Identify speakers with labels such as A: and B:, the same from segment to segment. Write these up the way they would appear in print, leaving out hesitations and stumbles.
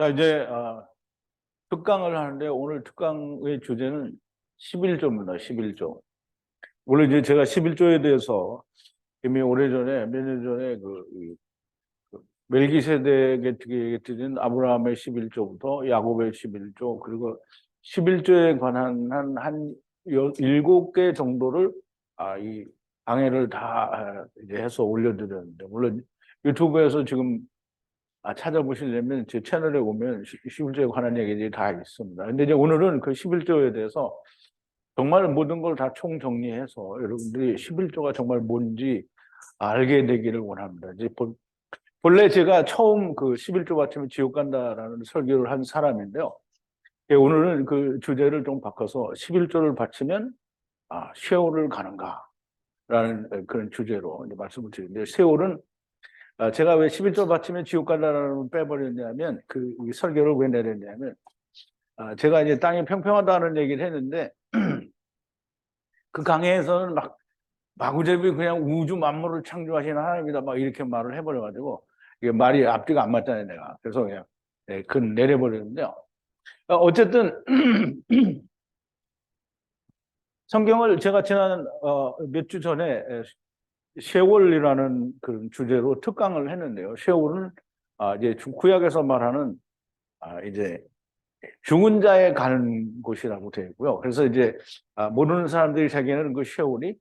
A: 자, 이제 특강을 하는데 오늘 특강의 주제는 11조입니다. 11조. 원래 이제 제가 11조에 대해서 이미 오래전에 몇 년 전에 그 멜기세덱에 드린 아브라함의 11조부터 야곱의 11조 그리고 11조에 관한 한 7개 정도를 이 강해를 다 이제 해서 올려드렸는데 물론 유튜브에서 지금 찾아보시려면 제 채널에 오면 11조에 관한 얘기들이 다 있습니다. 근데 이제 오늘은 그 11조에 대해서 정말 모든 걸 다 총정리해서 여러분들이 11조가 정말 뭔지 알게 되기를 원합니다. 이제 본래 제가 처음 그 11조 받치면 지옥 간다라는 설교를 한 사람인데요. 오늘은 그 주제를 좀 바꿔서 11조를 바치면 쉐올을 가는가라는 그런 주제로 이제 말씀을 드리는데 쉐올은 제가 왜 11조 바치면 지옥 간다라는 걸 빼버렸냐면 이 설교를 왜 내렸냐면 제가 이제 땅이 평평하다는 얘기를 했는데 그 강해에서는 막 마구잡이 그냥 우주 만물을 창조하신 하나님이다 막 이렇게 말을 해버려가지고 이게 말이 앞뒤가 안 맞잖아요 내가. 그래서 그냥 글 내려버렸는데요. 어쨌든 성경을 제가 지난 몇 주 전에 쉐월이라는 그런 주제로 특강을 했는데요. 쉐월은 이제 구약에서 말하는 이제 죽은 자에 가는 곳이라고 되어 있고요. 그래서 이제 모르는 사람들이 자기는 그 쉐월이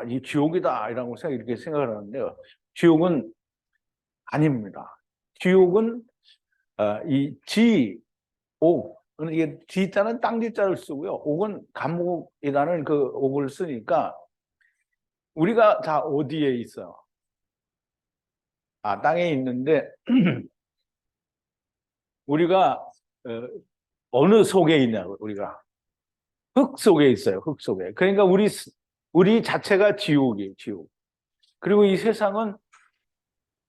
A: 이 지옥이다 이라고 이렇게 생각을 하는데요. 지옥은 아닙니다. 지옥은 이 지옥은 이게 지자는 땅지자를 쓰고요. 옥은 감옥이라는 그 옥을 쓰니까 우리가 다 어디에 있어요? 땅에 있는데 우리가 어느 속에 있냐고 우리가 흙 속에 있어요. 흙 속에. 그러니까 우리 자체가 지옥이에요. 지옥. 그리고 이 세상은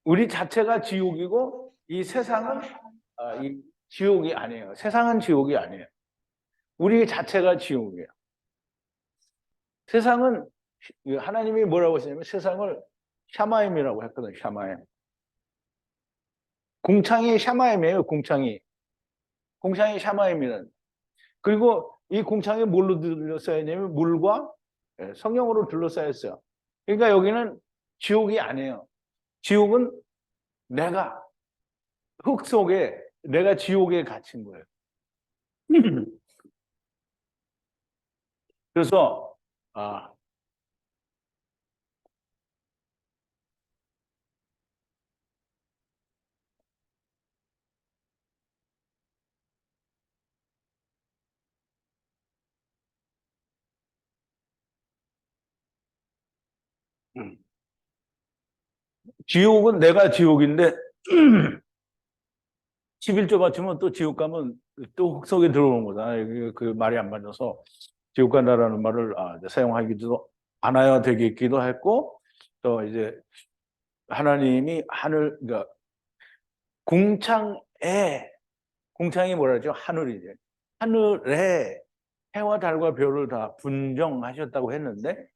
A: 우리 자체가 지옥이고 이 세상은 이 지옥이 아니에요. 세상은 지옥이 아니에요. 우리 자체가 지옥이에요. 세상은 하나님이 뭐라고 하시냐면 세상을 샤마임이라고 했거든요. 샤마임. 공창이 샤마임이에요. 공창이 샤마임이라는. 그리고 이 공창이 뭘로 둘러싸여 있냐면 물과 성령으로 둘러싸여 있어요. 그러니까 여기는 지옥이 아니에요. 지옥은 내가 흙 속에 내가 지옥에 갇힌 거예요. 그래서 아, 지옥은 내가 지옥인데 11조 맞추면 또 지옥 가면 또 흙 속에 들어오는 거잖아요. 그 말이 안 맞아서 지옥 간다라는 말을 사용하기도 않아야 되겠기도 했고 또 이제 하나님이 그러니까 공창이 뭐라 죠 하늘이죠. 하늘에 해와 달과 별을 다 분정하셨다고 했는데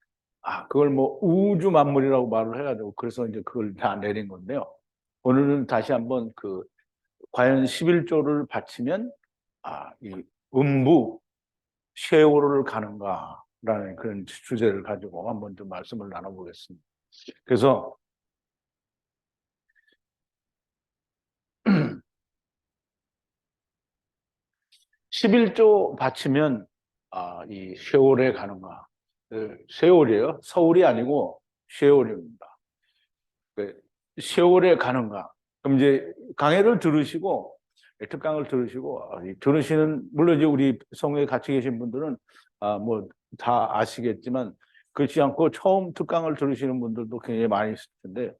A: 그걸 뭐 우주 만물이라고 말을 해가지고 그래서 이제 그걸 다 내린 건데요. 오늘은 다시 한번 과연 11조를 바치면 이 음부 쉐오를 가는가라는 그런 주제를 가지고 한번 좀 말씀을 나눠보겠습니다. 그래서 11조 바치면 이 쉐올에 가는가? 쉐올이에요. 서울이 아니고 쉐올입니다. 쉐올에 가는가? 그럼 이제 강해를 들으시고 특강을 들으시고 들으시는 물론 이제 우리 성회에 같이 계신 분들은 뭐 다 아시겠지만 그렇지 않고 처음 특강을 들으시는 분들도 굉장히 많이 있을 텐데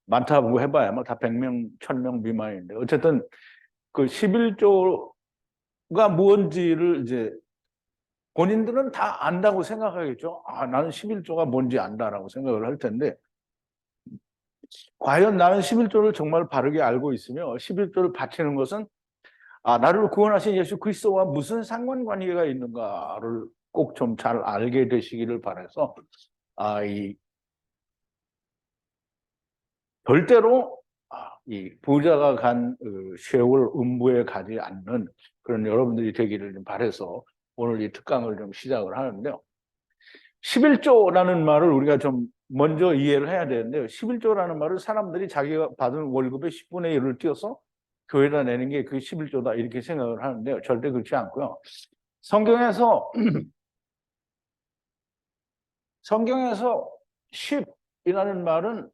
A: 많다고 해봐야 뭐 다 100명, 1000명 미만인데 어쨌든 그 11조가 뭔지를 이제 본인들은 다 안다고 생각하겠죠. 나는 11조가 뭔지 안다라고 생각을 할 텐데 과연 나는 11조를 정말 바르게 알고 있으며 11조를 바치는 것은 나를 구원하신 예수 그리스도와 무슨 상관관계가 있는가를 꼭 좀 잘 알게 되시기를 바라서 절대로 이 부자가 간 쉐올 음부에 가지 않는 그런 여러분들이 되기를 좀 바라서 오늘 이 특강을 좀 시작을 하는데요. 11조라는 말을 우리가 좀 먼저 이해를 해야 되는데요. 11조라는 말은 사람들이 자기가 받은 월급의 10분의 1을 띄어서 교회에다 내는 게 그 11조다 이렇게 생각을 하는데요. 절대 그렇지 않고요. 성경에서 10이라는 말은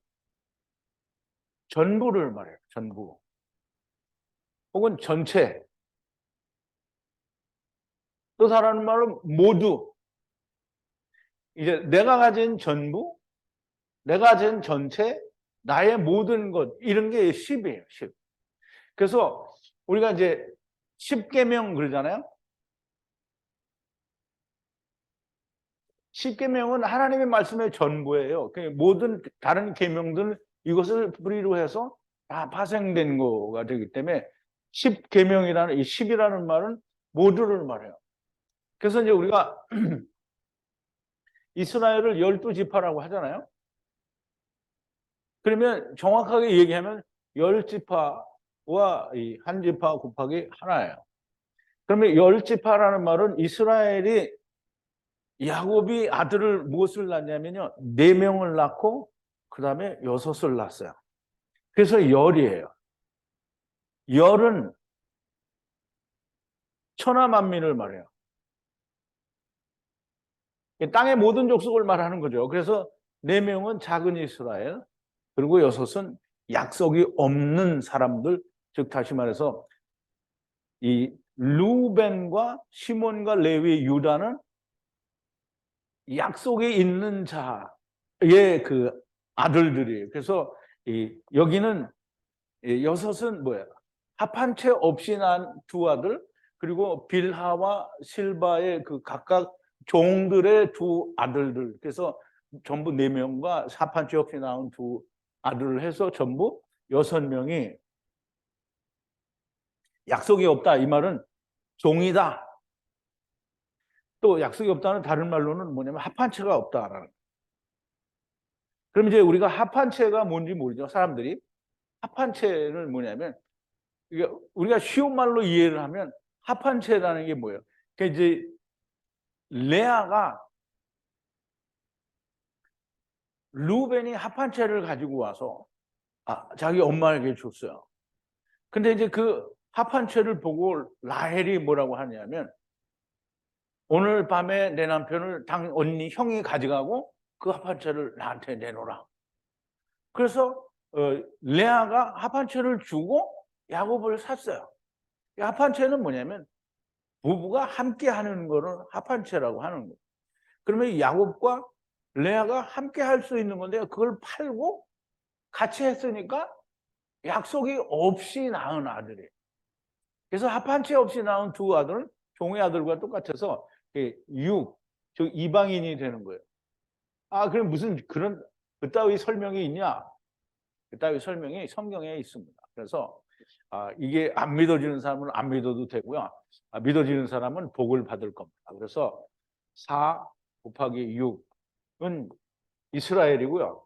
A: 전부를 말해요. 전부. 혹은 전체. 또 다른 말은 모두. 이제 내가 가진 전부, 내가 가진 전체, 나의 모든 것 이런 게 10이에요. 10. 그래서 우리가 이제 10계명 그러잖아요. 10계명은 하나님의 말씀의 전부예요. 모든 다른 계명들 이것을 뿌리로 해서 다 파생된 거가 되기 때문에 10계명이라는 이 10이라는 말은 모두를 말해요. 그래서 이제 우리가 이스라엘을 12지파라고 하잖아요. 그러면 정확하게 얘기하면 10지파와 이 한 지파 곱하기 하나예요. 그러면 10지파라는 말은 이스라엘이 야곱이 아들을 무엇을 낳냐면요. 4명을 낳고 그 다음에 6을 낳았어요. 그래서 열이에요. 열은 천하만민을 말해요. 땅의 모든 족속을 말하는 거죠. 그래서 4명은 작은 이스라엘, 그리고 6은 약속이 없는 사람들, 즉 다시 말해서 이 루벤과 시몬과 레위, 유다는 약속이 있는 자의 그 아들들이에요. 그래서 여기는 6은 뭐예요? 합한 채 없이 난 2아들, 그리고 빌하와 실바의 그 각각 종들의 2아들들. 그래서 전부 4명과 합한 채 없이 낳은 2아들을 해서 전부 6명이 약속이 없다. 이 말은 종이다. 또 약속이 없다는 다른 말로는 뭐냐면 합한체가 없다라는. 그럼 이제 우리가 합한체가 뭔지 모르죠. 사람들이. 합한체는 뭐냐면 우리가 쉬운 말로 이해를 하면 합한체라는 게 뭐예요? 그러니까 이제 레아가 루벤이 합한체를 가지고 와서 자기 엄마에게 줬어요. 근데 이제 그 합한체를 보고 라헬이 뭐라고 하냐면 오늘 밤에 내 남편을 언니 형이 가져가고 그 합한체를 나한테 내놓으라. 그래서 레아가 합한체를 주고 야곱을 샀어요. 합한체는 뭐냐면 부부가 함께 하는 거는 합한체라고 하는 거예요. 그러면 야곱과 레아가 함께 할 수 있는 건데 그걸 팔고 같이 했으니까 약속이 없이 낳은 아들이에요. 그래서 합한체 없이 낳은 2아들은 종의 아들과 똑같아서 즉 이방인이 되는 거예요. 그럼 무슨 그따위 설명이 있냐? 그따위 설명이 성경에 있습니다. 그래서 이게 안 믿어지는 사람은 안 믿어도 되고요. 믿어지는 사람은 복을 받을 겁니다. 그래서 4 곱하기 6은 이스라엘이고요.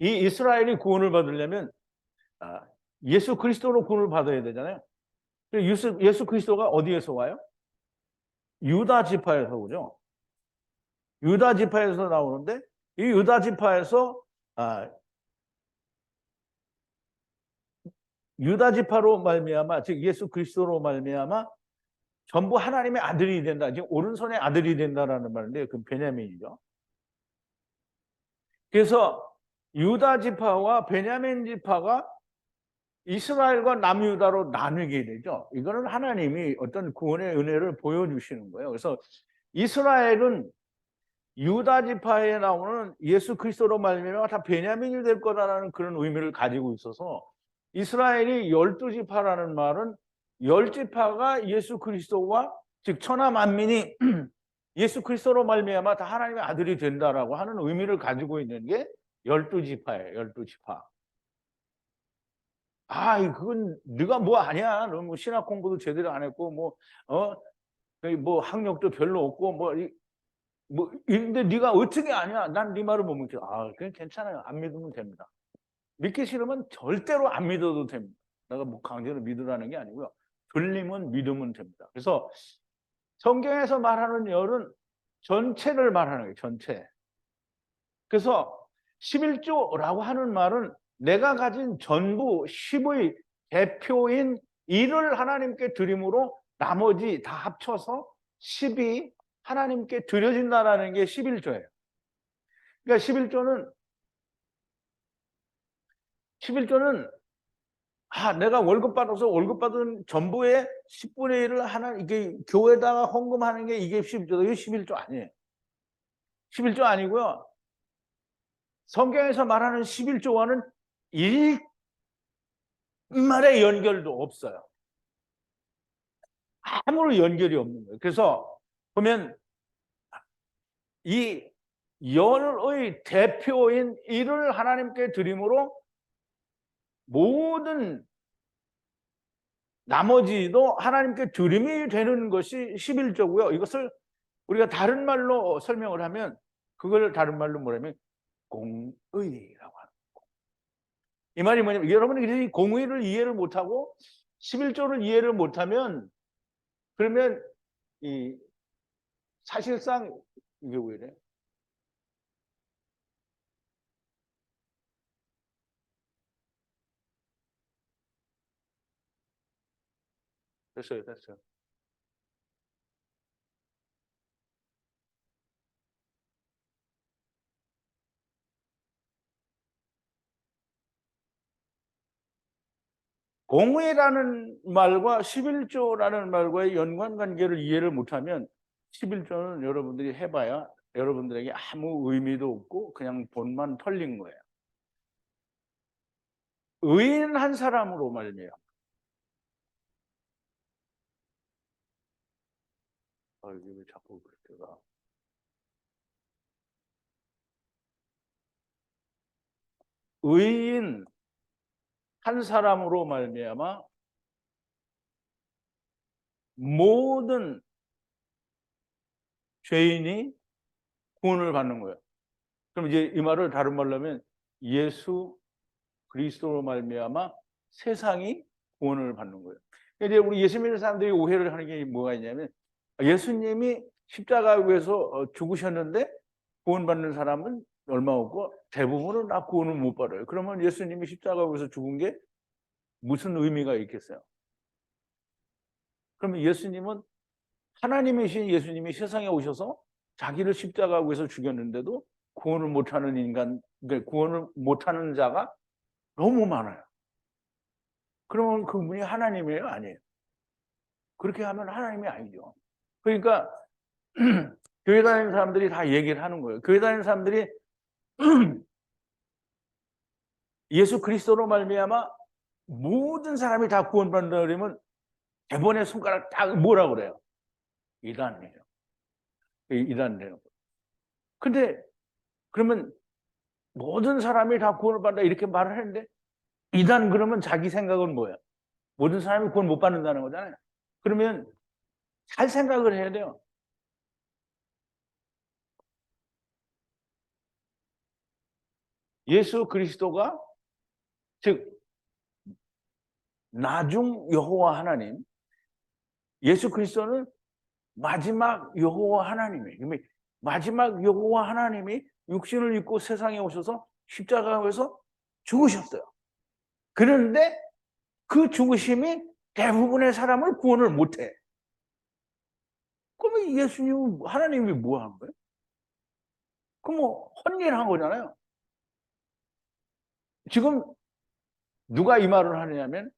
A: 이 이스라엘이 구원을 받으려면 예수 그리스도로 구원을 받아야 되잖아요. 예수 그리스도가 어디에서 와요? 유다 지파에서 오죠. 유다 지파에서 나오는데 이 유다 지파에서 유다 지파로 말미암아, 즉 예수 그리스도로 말미암아 전부 하나님의 아들이 된다. 지금 오른손의 아들이 된다라는 말인데 그 베냐민이죠. 그래서 유다 지파와 베냐민 지파가 이스라엘과 남유다로 나뉘게 되죠. 이거는 하나님이 어떤 구원의 은혜를 보여주시는 거예요. 그래서 이스라엘은 유다 지파에 나오는 예수 그리스도로 말미암아 다 베냐민이 될 거다라는 그런 의미를 가지고 있어서 이스라엘이 12지파라는 말은 10지파가 예수 그리스도와 즉 천하 만민이 예수 그리스도로 말미암아 다 하나님의 아들이 된다라고 하는 의미를 가지고 있는 게 12지파예요. 12지파. 그건 네가 뭐 아니야. 너 뭐 신학 공부도 제대로 안 했고 뭐 학력도 별로 없고 근데 네가 어떻게 아냐? 난 네 말을 못 믿죠. 그냥 괜찮아요. 안 믿으면 됩니다. 믿기 싫으면 절대로 안 믿어도 됩니다. 내가 뭐 강제로 믿으라는 게 아니고요. 들리면 믿으면 됩니다. 그래서 성경에서 말하는 열은 전체를 말하는 거예요. 전체. 그래서 11조라고 하는 말은 내가 가진 전부 10의 대표인 1을 하나님께 드림으로 나머지 다 합쳐서 10이 하나님께 드려진다는 게 11조예요. 그러니까 11조는 내가 월급 받아서 월급 받은 전부의 10분의 1을 이게 교회에다가 헌금하는 게 이게 11조다. 이게 11조 아니에요. 11조 아니고요. 성경에서 말하는 11조와는 일말의 연결도 없어요. 아무런 연결이 없는 거예요. 그래서 보면 이 열의 대표인 이를 하나님께 드림으로 모든 나머지도 하나님께 드림이 되는 것이 11조고요. 이것을 우리가 다른 말로 설명을 하면 그걸 다른 말로 뭐냐면 공의라고 합니다. 이 말이 뭐냐면 여러분이 공의를 이해를 못하고 11조를 이해를 못하면 그러면 이 사실상 이게 왜 이래? 됐어요. 공의라는 말과 11조라는 말과의 연관관계를 이해를 못하면 11조는 여러분들이 해봐야 여러분들에게 아무 의미도 없고 그냥 돈만 털린 거예요. 의인 한 사람으로 말미암아. 이게 왜 자꾸 그렇게가? 의인 한 사람으로 말미암아 모든 죄인이 구원을 받는 거예요. 그럼 이제 이 말을 다른 말로 하면 예수 그리스도로 말미암아 세상이 구원을 받는 거예요. 이제 우리 예수 믿는 사람들이 오해를 하는 게 뭐가 있냐면 예수님이 십자가에서 죽으셨는데 구원받는 사람은 얼마 없고 대부분은 구원을 못 받아요. 그러면 예수님이 십자가에서 죽은 게 무슨 의미가 있겠어요? 그러면 예수님은 하나님이신 예수님이 세상에 오셔서 자기를 십자가에서 죽였는데도 구원을 못하는 인간, 그러니까 구원을 못하는 자가 너무 많아요. 그러면 그분이 하나님이에요? 아니에요? 그렇게 하면 하나님이 아니죠. 그러니까 교회 다니는 사람들이 다 얘기를 하는 거예요. 교회 다니는 사람들이 예수 그리스도로 말미암아 모든 사람이 다 구원받는다 그러면 대번에 손가락 딱 뭐라 그래요? 이단이에요. 이단이에요. 근데 그러면 모든 사람이 다 구원을 받는다 이렇게 말을 했는데 이단 그러면 자기 생각은 뭐예요? 모든 사람이 구원 못 받는다는 거잖아요. 그러면 잘 생각을 해야 돼요. 예수 그리스도가 즉 나중 여호와 하나님, 예수 그리스도는 마지막 여호와 하나님이에요. 마지막 여호와 하나님이 육신을 입고 세상에 오셔서 십자가에서 죽으셨어요. 그런데 그 죽으심이 대부분의 사람을 구원을 못해. 그러면 예수님은 하나님이 뭐 하는 거예요? 그럼 뭐 헛일한 거잖아요. 지금 누가 이 말을 하느냐면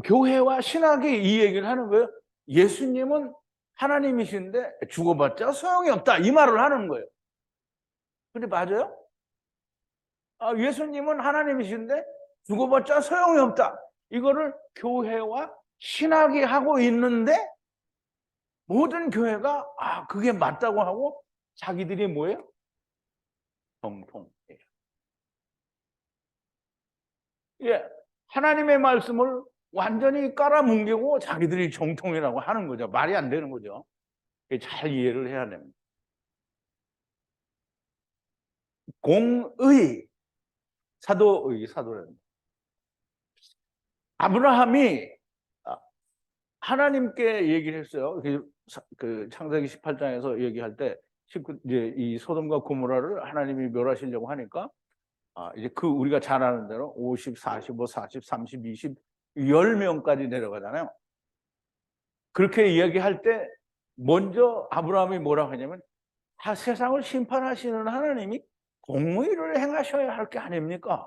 A: 교회와 신학이 이 얘기를 하는 거예요. 예수님은 하나님이신데 죽어봤자 소용이 없다. 이 말을 하는 거예요. 근데 맞아요? 예수님은 하나님이신데 죽어봤자 소용이 없다. 이거를 교회와 신학이 하고 있는데 모든 교회가 그게 맞다고 하고 자기들이 뭐예요? 정통. 예, 하나님의 말씀을 완전히 깔아뭉개고 자기들이 정통이라고 하는 거죠. 말이 안 되는 거죠. 잘 이해를 해야 됩니다. 공의, 사도랍니다. 아브라함이 하나님께 얘기를 했어요. 그 창세기 18장에서 얘기할 때 이제 이 소돔과 고모라를 하나님이 멸하시려고 하니까 이제 우리가 잘 아는 대로 50, 45, 40, 30, 20, 10명까지 내려가잖아요. 그렇게 이야기할 때 먼저 아브라함이 뭐라고 하냐면 세상을 심판하시는 하나님이 공의를 행하셔야 할 게 아닙니까?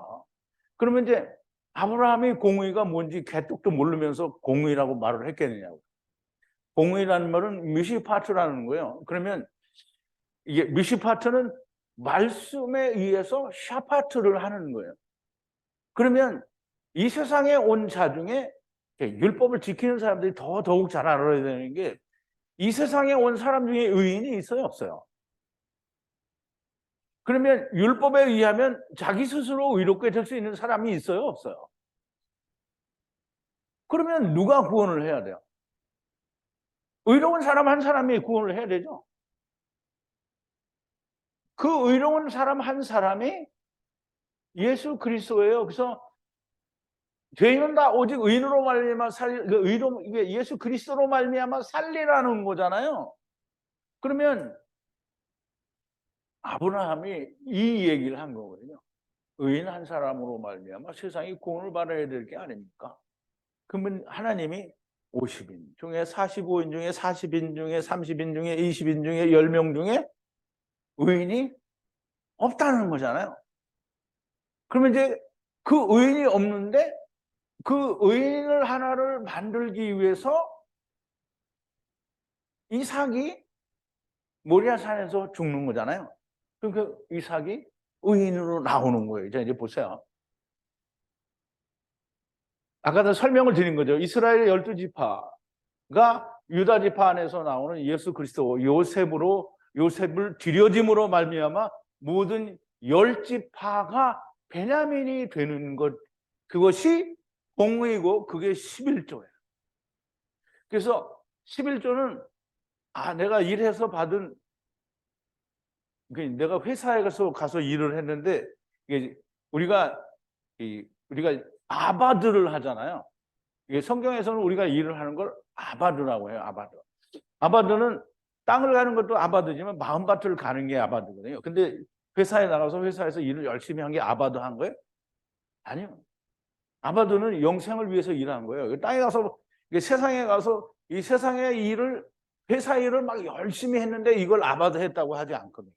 A: 그러면 이제 아브라함이 공의가 뭔지 개뚝도 모르면서 공의라고 말을 했겠느냐고. 공의라는 말은 미시파트라는 거예요. 그러면 이게 미시파트는 말씀에 의해서 샤파트를 하는 거예요. 그러면 이 세상에 온 자 중에 율법을 지키는 사람들이 더욱 잘 알아야 되는 게 이 세상에 온 사람 중에 의인이 있어요, 없어요? 그러면 율법에 의하면 자기 스스로 의롭게 될 수 있는 사람이 있어요, 없어요? 그러면 누가 구원을 해야 돼요? 의로운 사람 한 사람이 구원을 해야 되죠. 그 의로운 사람 한 사람이 예수 그리스도예요. 그래서 죄인은 다 오직 의인으로 말미암아 이게 예수 그리스도로 말미암아 살리라는 거잖아요. 그러면 아브라함이 이 얘기를 한 거거든요. 의인 한 사람으로 말미암아 세상이 구원을 받아야 될 게 아닙니까? 그러면 하나님이 50인 중에 45인 중에 40인 중에 30인 중에 20인 중에 10명 중에 의인이 없다는 거잖아요. 그러면 이제 그 의인이 없는데 그 의인을 하나를 만들기 위해서 이삭이 모리아산에서 죽는 거잖아요. 그러니까 이삭이 의인으로 나오는 거예요. 자, 이제 보세요. 아까도 설명을 드린 거죠. 이스라엘의 12지파가 유다 지파 안에서 나오는 예수 그리스도 요셉을 들여짐으로 말미암아 모든 10지파가 베냐민이 되는 것, 그것이 공의고 그게 11조예요. 그래서 11조는 내가 일해서 받은, 내가 회사에 가서 일을 했는데 우리가 아바드를 하잖아요. 성경에서는 우리가 일을 하는 걸 아바드라고 해요. 아바드는 땅을 가는 것도 아바드지만 마음밭을 가는 게 아바드거든요. 근데 회사에 나가서 회사에서 일을 열심히 한 게 아바드 한 거예요? 아니요. 아바드는 영생을 위해서 일한 거예요. 땅에 가서 세상에 가서 이 세상의 일을, 회사 일을 막 열심히 했는데 이걸 아바드 했다고 하지 않거든요.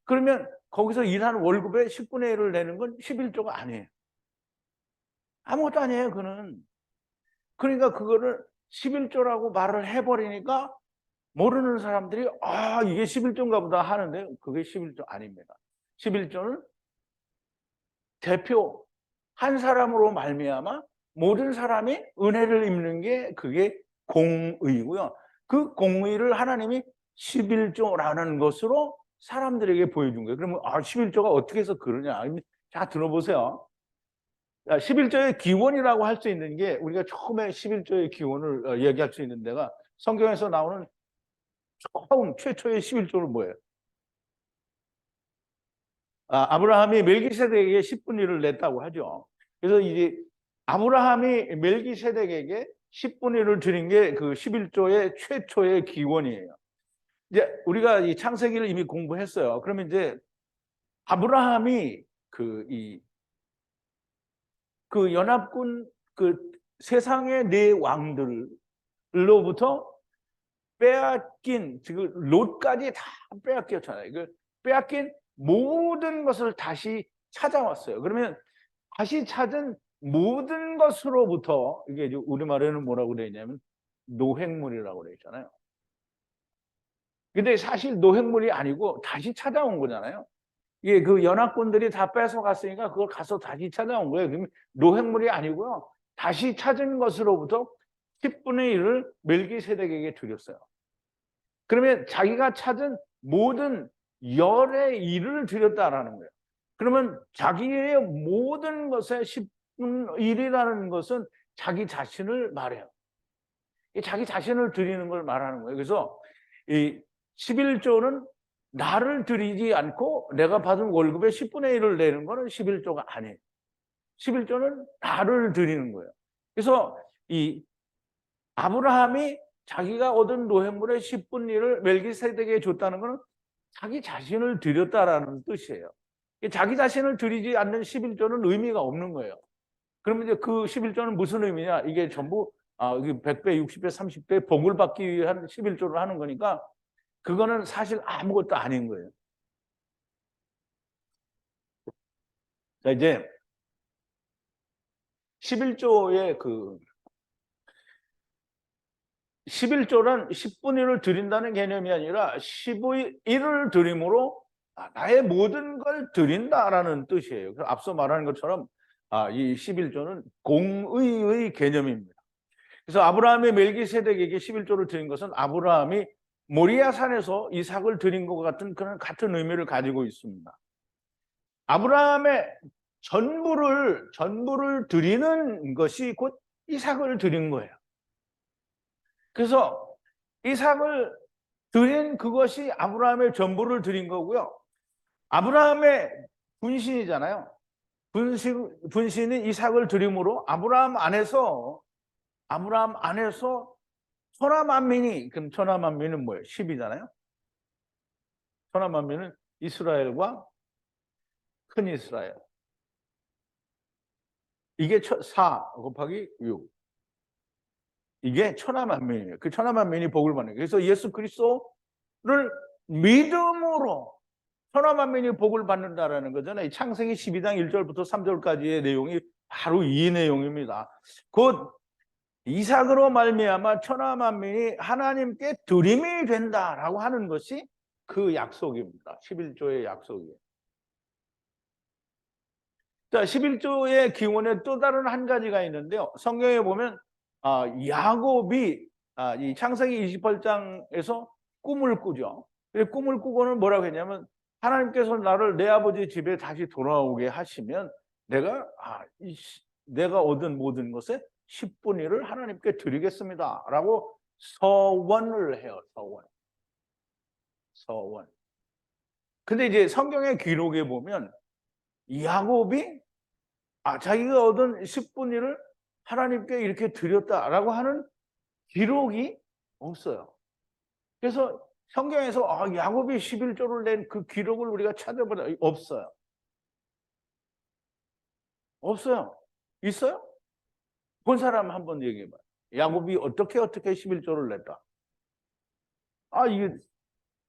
A: 그러면 거기서 일하는 월급의 10분의 1을 내는 건 11조가 아니에요. 아무것도 아니에요, 그는. 그러니까 그거를 11조라고 말을 해버리니까 모르는 사람들이 이게 11조인가 보다 하는데 그게 11조 아닙니다. 11조는 대표 한 사람으로 말미암아 모든 사람이 은혜를 입는 게 그게 공의고요. 그 공의를 하나님이 11조라는 것으로 사람들에게 보여준 거예요. 그러면 11조가 어떻게 해서 그러냐. 자, 들어보세요. 11조의 기원이라고 할 수 있는 게 우리가 처음에 11조의 기원을 얘기할 수 있는 데가 성경에서 나오는 처음 최초의 11조는 뭐예요? 아브라함이 멜기세덱에게 10분의 1을 냈다고 하죠. 그래서 이제 아브라함이 멜기세덱에게 10분의 1을 드린 게 그 11조의 최초의 기원이에요. 이제 우리가 이 창세기를 이미 공부했어요. 그러면 이제 아브라함이 그 연합군 세상의 네 왕들로부터 빼앗긴, 지금 롯까지 다 빼앗겼잖아요. 빼앗긴 모든 것을 다시 찾아왔어요. 그러면 다시 찾은 모든 것으로부터, 이게 우리말에는 뭐라고 그래 있냐면 노획물이라고 그래 있잖아요. 근데 사실 노획물이 아니고 다시 찾아온 거잖아요. 이게 그 연합군들이 다 뺏어갔으니까 그걸 가서 다시 찾아온 거예요. 그러면 노획물이 아니고요. 다시 찾은 것으로부터 10분의 1을 멜기세덱에게 드렸어요. 그러면 자기가 찾은 모든 열의 일을 드렸다라는 거예요. 그러면 자기의 모든 것의 10분의 1이라는 것은 자기 자신을 말해요. 자기 자신을 드리는 걸 말하는 거예요. 그래서 이 11조는 나를 드리지 않고 내가 받은 월급의 10분의 1을 내는 거는 11조가 아니에요. 11조는 나를 드리는 거예요. 그래서 이 아브라함이 자기가 얻은 노획물의 10분의 1을 멜기세덱에게 줬다는 것은 자기 자신을 드렸다라는 뜻이에요. 자기 자신을 드리지 않는 11조는 의미가 없는 거예요. 그러면 이제 그 11조는 무슨 의미냐? 이게 전부 100배, 60배, 30배 복을 받기 위한 11조를 하는 거니까 그거는 사실 아무것도 아닌 거예요. 자, 이제 11조의 11조는 10분의 1을 드린다는 개념이 아니라 10의 1을 드림으로 나의 모든 걸 드린다라는 뜻이에요. 그래서 앞서 말하는 것처럼 이 11조는 공의의 개념입니다. 그래서 아브라함이 멜기세덱에게 11조를 드린 것은 아브라함이 모리아 산에서 이삭을 드린 것 같은 그런 같은 의미를 가지고 있습니다. 아브라함의 전부를 드리는 것이 곧 이삭을 드린 거예요. 그래서 이삭을 드린 그것이 아브라함의 전부를 드린 거고요. 아브라함의 분신이잖아요. 분신이 이삭을 드림으로 아브라함 안에서 천하만민이, 그럼 천하만민은 뭐예요? 10이잖아요. 천하만민은 이스라엘과 큰 이스라엘. 이게 4 곱하기 6. 이게 천하만민이에요. 그 천하만민이 복을 받는 거예요. 그래서 예수 그리스도를 믿음으로 천하만민이 복을 받는다라는 거잖아요. 창세기 12장 1절부터 3절까지의 내용이 바로 이 내용입니다. 곧 이삭으로 말미암아 천하만민이 하나님께 드림이 된다라고 하는 것이 그 약속입니다. 11조의 약속이에요. 자, 11조의 기원에 또 다른 한 가지가 있는데요. 성경에 보면 야곱이 이 창세기 28장에서 꿈을 꾸죠. 꿈을 꾸고는 뭐라고 했냐면 하나님께서 나를 내 아버지 집에 다시 돌아오게 하시면 내가 얻은 모든 것에 10분의 1을 하나님께 드리겠습니다 라고 서원을 해요. 서원. 근데 이제 성경의 기록에 보면 야곱이 자기가 얻은 10분의 1을 하나님께 이렇게 드렸다라고 하는 기록이 없어요. 그래서 성경에서 야곱이 11조를 낸 그 기록을 우리가 찾아보자. 없어요. 없어요. 있어요? 본 사람 한번 얘기해봐요. 야곱이 어떻게 11조를 냈다. 이게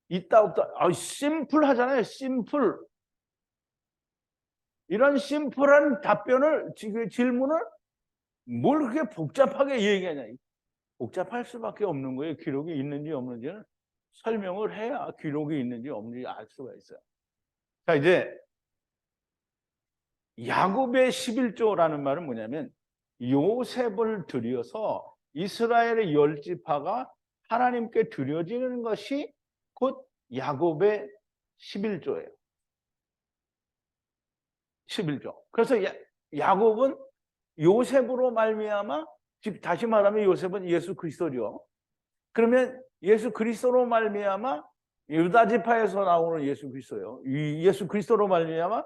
A: 있다 없다. 심플하잖아요. 심플. 이런 심플한 답변을, 질문을 뭘 그렇게 복잡하게 얘기하냐. 복잡할 수밖에 없는 거예요. 기록이 있는지 없는지는 설명을 해야 기록이 있는지 없는지 알 수가 있어요. 자, 이제 야곱의 11조라는 말은 뭐냐면 요셉을 들여서 이스라엘의 10지파가 하나님께 드려지는 것이 곧 야곱의 11조예요. 11조. 그래서 야곱은 요셉으로 말미암아, 다시 말하면 요셉은 예수 그리스도죠. 그러면 예수 그리스도로 말미암아 유다 지파에서 나오는 예수 그리스도예요. 이 예수 그리스도로 말미암아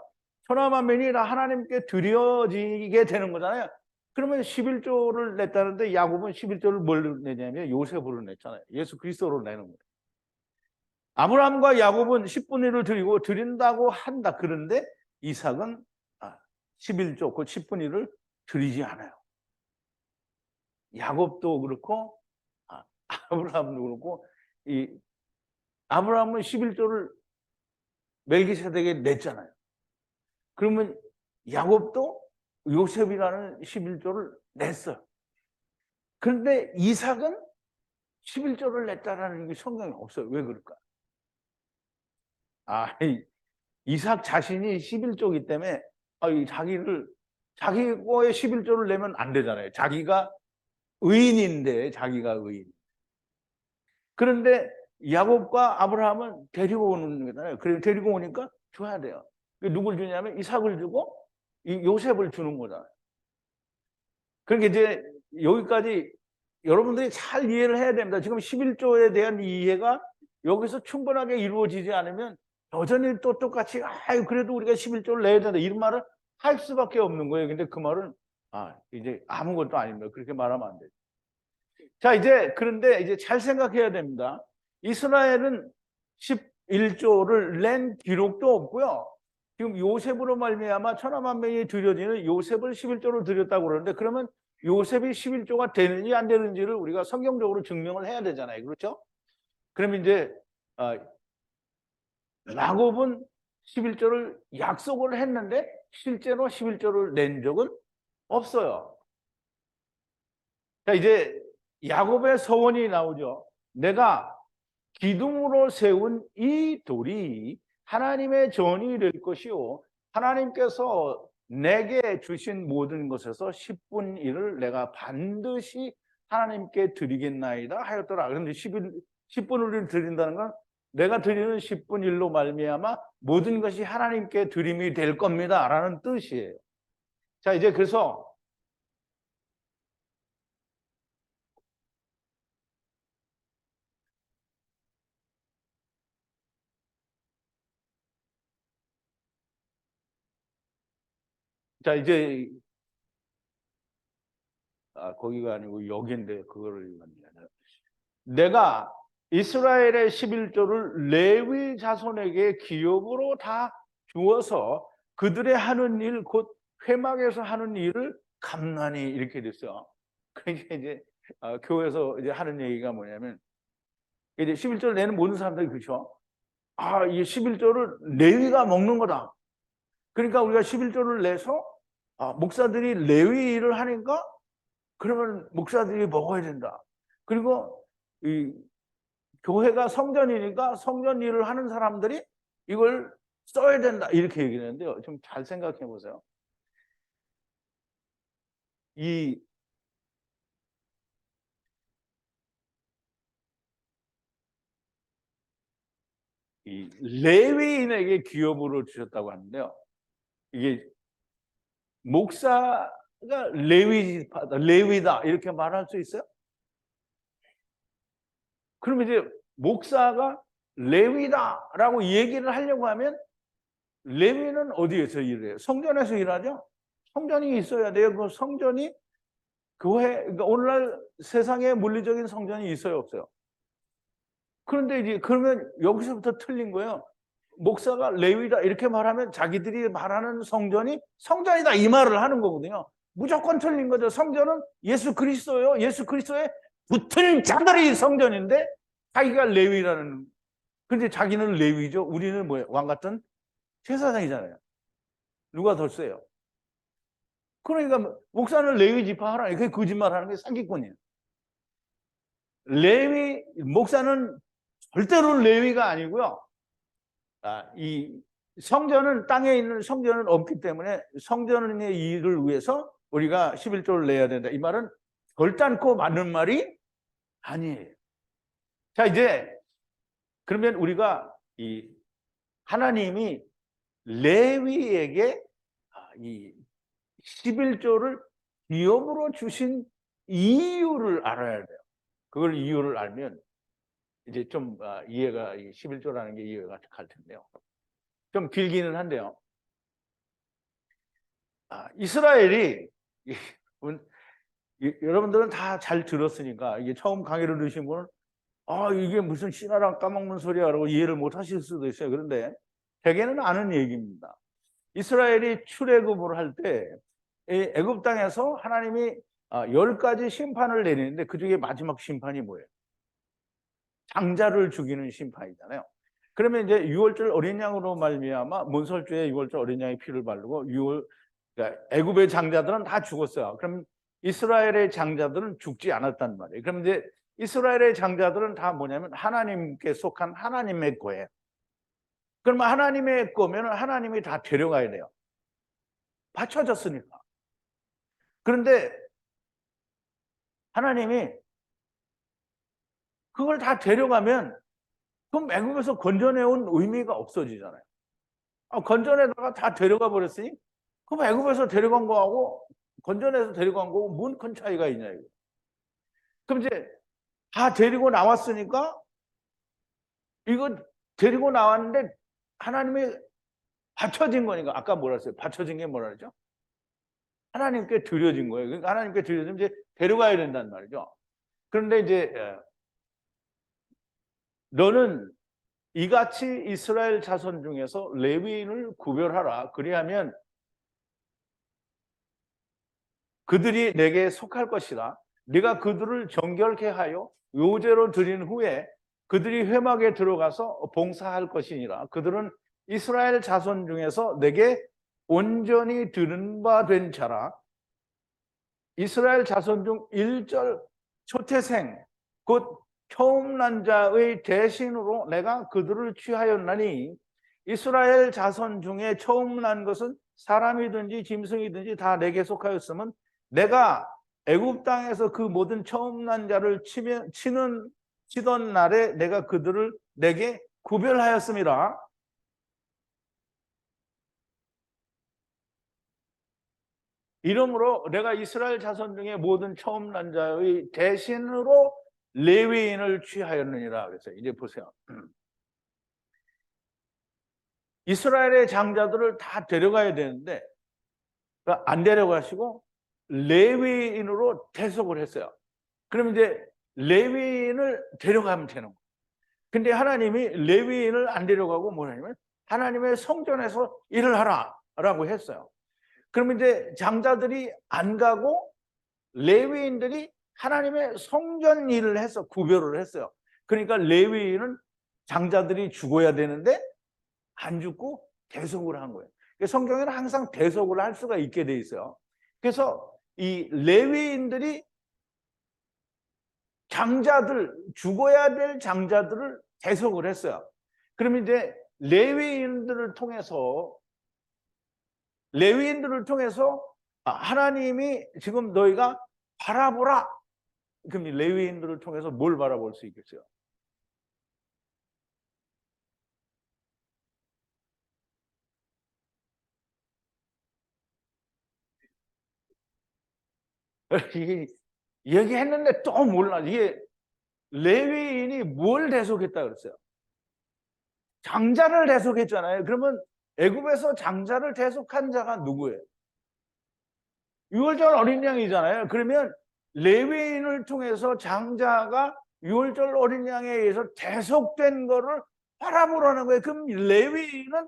A: 천하만민이 다 하나님께 드려지게 되는 거잖아요. 그러면 11조를 냈다는데 야곱은 11조를 뭘 내냐면 요셉으로 냈잖아요. 예수 그리스도로 내는 거예요. 아브라함과 야곱은 10분의 1을 드린다고 한다. 그런데 이삭은 11조, 그 10분의 1을 드리지 않아요. 야곱도 그렇고 아브라함도 그렇고 아브라함은 11조를 멜기세덱에게 냈잖아요. 그러면 야곱도 요셉이라는 11조를 냈어요. 그런데 이삭은 11조를 냈다라는 게 성경에 없어요. 왜 그럴까? 이삭 자신이 11조이기 때문에 자기 거에 11조를 내면 안 되잖아요. 자기가 의인인데, 자기가 의인. 그런데 야곱과 아브라함은 데리고 오는 거잖아요. 그래서 데리고 오니까 줘야 돼요. 누굴 주냐면 이삭을 주고 요셉을 주는 거잖아요. 그러니까 이제 여기까지 여러분들이 잘 이해를 해야 됩니다. 지금 11조에 대한 이해가 여기서 충분하게 이루어지지 않으면 여전히 또 똑같이 아유 그래도 우리가 11조를 내야 된다 이런 말을 할 수밖에 없는 거예요. 근데 그 말은 이제 아무것도 아닙니다. 그렇게 말하면 안 돼요. 자, 이제 그런데 이제 잘 생각해야 됩니다. 이스라엘은 11조를 낸 기록도 없고요. 지금 요셉으로 말미암아 천하만명이 드려지는 요셉을 11조를 드렸다고 그러는데 그러면 요셉이 11조가 되는지 안 되는지를 우리가 성경적으로 증명을 해야 되잖아요. 그렇죠? 그러면 이제 야곱은 11조를 약속을 했는데 실제로 11조를 낸 적은 없어요. 자, 이제 야곱의 서원이 나오죠. 내가 기둥으로 세운 이 돌이 하나님의 전이 될 것이요 하나님께서 내게 주신 모든 것에서 10분 1을 내가 반드시 하나님께 드리겠나이다 하였더라. 그런데 10분 1을 드린다는 건 내가 드리는 10분 1로 말미암아 모든 것이 하나님께 드림이 될 겁니다 라는 뜻이에요. 자, 이제 그래서 자, 이제 거기가 아니고 여기인데 그거를 읽었네요. 내가 이스라엘의 11조를 레위 자손에게 기업으로 다 주어서 그들의 하는 일, 곧 회막에서 하는 일을 감난히 이렇게 됐어요. 그러니까 이제 교회에서 이제 하는 얘기가 뭐냐면 이제 11조를 내는 모든 사람들이 그렇죠. 이 11조를 레위가 먹는 거다. 그러니까 우리가 11조를 내서 목사들이 레위 일을 하니까 그러면 목사들이 먹어야 된다. 그리고 이 교회가 성전이니까 성전 일을 하는 사람들이 이걸 써야 된다. 이렇게 얘기하는데요. 좀 잘 생각해 보세요. 이 레위인에게 기업으로 주셨다고 하는데요. 이게 목사가 레위다 이렇게 말할 수 있어요? 그러면 이제 목사가 레위다라고 얘기를 하려고 하면 레위는 어디에서 일해요? 성전에서 일하죠? 성전이 있어야 돼요. 그 성전이 교회, 그러니까 오늘날 세상에 물리적인 성전이 있어요, 없어요? 그런데 이제 그러면 여기서부터 틀린 거예요. 목사가 레위다 이렇게 말하면 자기들이 말하는 성전이 성전이다 이 말을 하는 거거든요. 무조건 틀린 거죠. 성전은 예수 그리스도예요. 예수 그리스도에 붙을 자들이 성전인데 자기가 레위라는. 근데 자기는 레위죠. 우리는 뭐예요? 왕 같은 제사장이잖아요. 누가 더 세요? 그러니까 목사는 레위 지파하라. 그게 거짓말하는 게 사기꾼이에요. 레위 목사는 절대로 레위가 아니고요. 이 성전은 땅에 있는 성전은 없기 때문에 성전의 일을 위해서 우리가 11조를 내야 된다. 이 말은 결단코 맞는 말이 아니에요. 자, 이제 그러면 우리가 이 하나님이 레위에게 이 11조를 기업으로 주신 이유를 알아야 돼요. 그걸 이유를 알면 이제 좀 이해가 11조라는 게 이해가 갈 텐데요. 좀 길기는 한데요. 이스라엘이 여러분들은 다 잘 들었으니까 이게 처음 강의를 들으신 분은 이게 무슨 신화랑 까먹는 소리야라고 이해를 못 하실 수도 있어요. 그런데 대개는 아는 얘기입니다. 이스라엘이 출애굽을 할 때 애굽 땅에서 하나님이 10가지 심판을 내리는데 그중에 마지막 심판이 뭐예요? 장자를 죽이는 심판이잖아요. 그러면 이제 유월절 어린 양으로 말미암아 문설주에 유월절 어린 양의 피를 바르고 그러니까 애굽의 장자들은 다 죽었어요. 그럼 이스라엘의 장자들은 죽지 않았단 말이에요. 그럼 이제 이스라엘의 장자들은 다 뭐냐면 하나님께 속한 하나님의 거예요. 그러면 하나님의 거면 하나님이 다 데려가야 돼요. 바쳐졌으니까. 그런데 하나님이 그걸 다 데려가면 그럼 애굽에서 건져내온 의미가 없어지잖아요. 건져내다가 다 데려가 버렸으니 그럼 애굽에서 데려간 거하고 건져내서 데려간 거하고 뭔 큰 차이가 있냐 이거. 그럼 이제 다 데리고 나왔으니까 이거 데리고 나왔는데 하나님이 바쳐진 거니까. 아까 뭐라 했어요? 바쳐진 게 뭐라 그러죠? 하나님께 드려진 거예요. 그러니까 하나님께 드려지면 이제 데려가야 된다는 말이죠. 그런데 이제 너는 이같이 이스라엘 자손 중에서 레위인을 구별하라. 그리하면 그들이 내게 속할 것이라. 네가 그들을 정결케 하여 요제로 드린 후에 그들이 회막에 들어가서 봉사할 것이니라. 그들은 이스라엘 자손 중에서 내게 온전히 들은 바 된 자라. 이스라엘 자손 중 일절 초태생 곧 처음 난 자의 대신으로 내가 그들을 취하였나니, 이스라엘 자손 중에 처음 난 것은 사람이든지 짐승이든지 다 내게 속하였으면 내가 애굽 땅에서 그 모든 처음 난 자를 치던 날에 내가 그들을 내게 구별하였음이라. 이러므로 내가 이스라엘 자손 중에 모든 처음 난 자의 대신으로 레위인을 취하였느니라. 그래서 이제 보세요. 이스라엘의 장자들을 다 데려가야 되는데 안 데려가시고 레위인으로 대속을 했어요. 그럼 이제 레위인을 데려가면 되는 거예요. 근데 하나님이 레위인을 안 데려가고 뭐냐면 하나님의 성전에서 일을 하라라고 했어요. 그럼 이제 장자들이 안 가고 레위인들이 하나님의 성전 일을 해서 구별을 했어요. 그러니까 레위인은 장자들이 죽어야 되는데 안 죽고 대속을 한 거예요. 성경에는 항상 대속을 할 수가 있게 돼 있어요. 그래서 이 레위인들이 장자들, 죽어야 될 장자들을 대속을 했어요. 그러면 이제 레위인들을 통해서 하나님이 지금 너희가 바라보라. 그럼 이 레위인들을 통해서 뭘 바라볼 수 있겠어요? 얘기했는데 또 몰라. 이게 레위인이 뭘 대속했다 그랬어요? 장자를 대속했잖아요. 그러면 애굽에서 장자를 대속한 자가 누구예요? 유월절 어린 양이잖아요. 그러면 레위인을 통해서 장자가 유월절 어린 양에 의해서 대속된 거를 바라보라는 거예요. 그럼 레위인은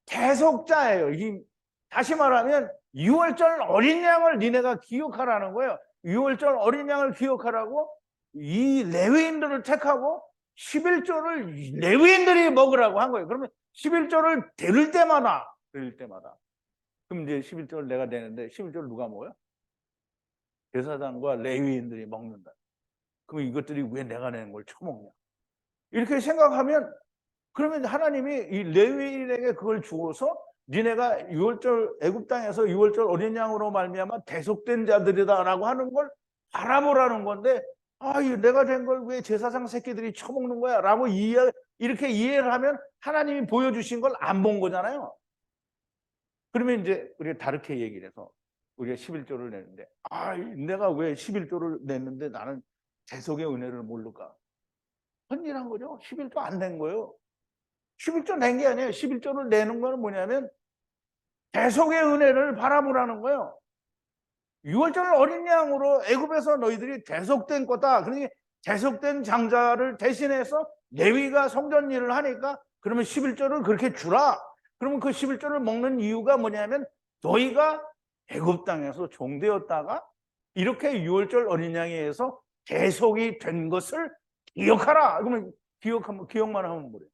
A: 대속자예요. 다시 말하면 유월절 어린 양을 니네가 기억하라는 거예요. 유월절 어린 양을 기억하라고 이 레위인들을 택하고 11조를 레위인들이 먹으라고 한 거예요. 그러면 11조를 드릴 때마다 그럼 이제 11조를 내가 내는데 11조를 누가 먹어요? 제사장과 레위인들이 먹는다. 그럼 이것들이 왜 내가 내는 걸 처먹냐? 이렇게 생각하면 그러면 하나님이 이 레위인에게 그걸 주어서 니네가 유월절 애굽 땅에서 유월절 어린 양으로 말미암아 대속된 자들이다라고 하는 걸 바라보라는 건데, 내가 된 걸 왜 제사장 새끼들이 처먹는 거야? 라고 이렇게 이해를 하면 하나님이 보여주신 걸 안 본 거잖아요. 그러면 이제 우리가 다르게 얘기를 해서 우리가 11조를 내는데 내가 왜 11조를 냈는데 나는 대속의 은혜를 모를까? 헌일한 거죠. 11조 안 낸 거예요. 11조 낸 게 아니에요. 11조를 내는 거는 뭐냐면 대속의 은혜를 바라보라는 거예요. 6월절 어린 양으로 애굽에서 너희들이 대속된 거다. 그러니 대속된 장자를 대신해서 레위가 성전 일을 하니까 그러면 11조를 그렇게 주라. 그러면 그 11조를 먹는 이유가 뭐냐면 너희가 애굽 땅에서 종되었다가 이렇게 6월절 어린 양에 의해서 대속이 된 것을 기억하라. 그러면 기억만 하면 뭐래요?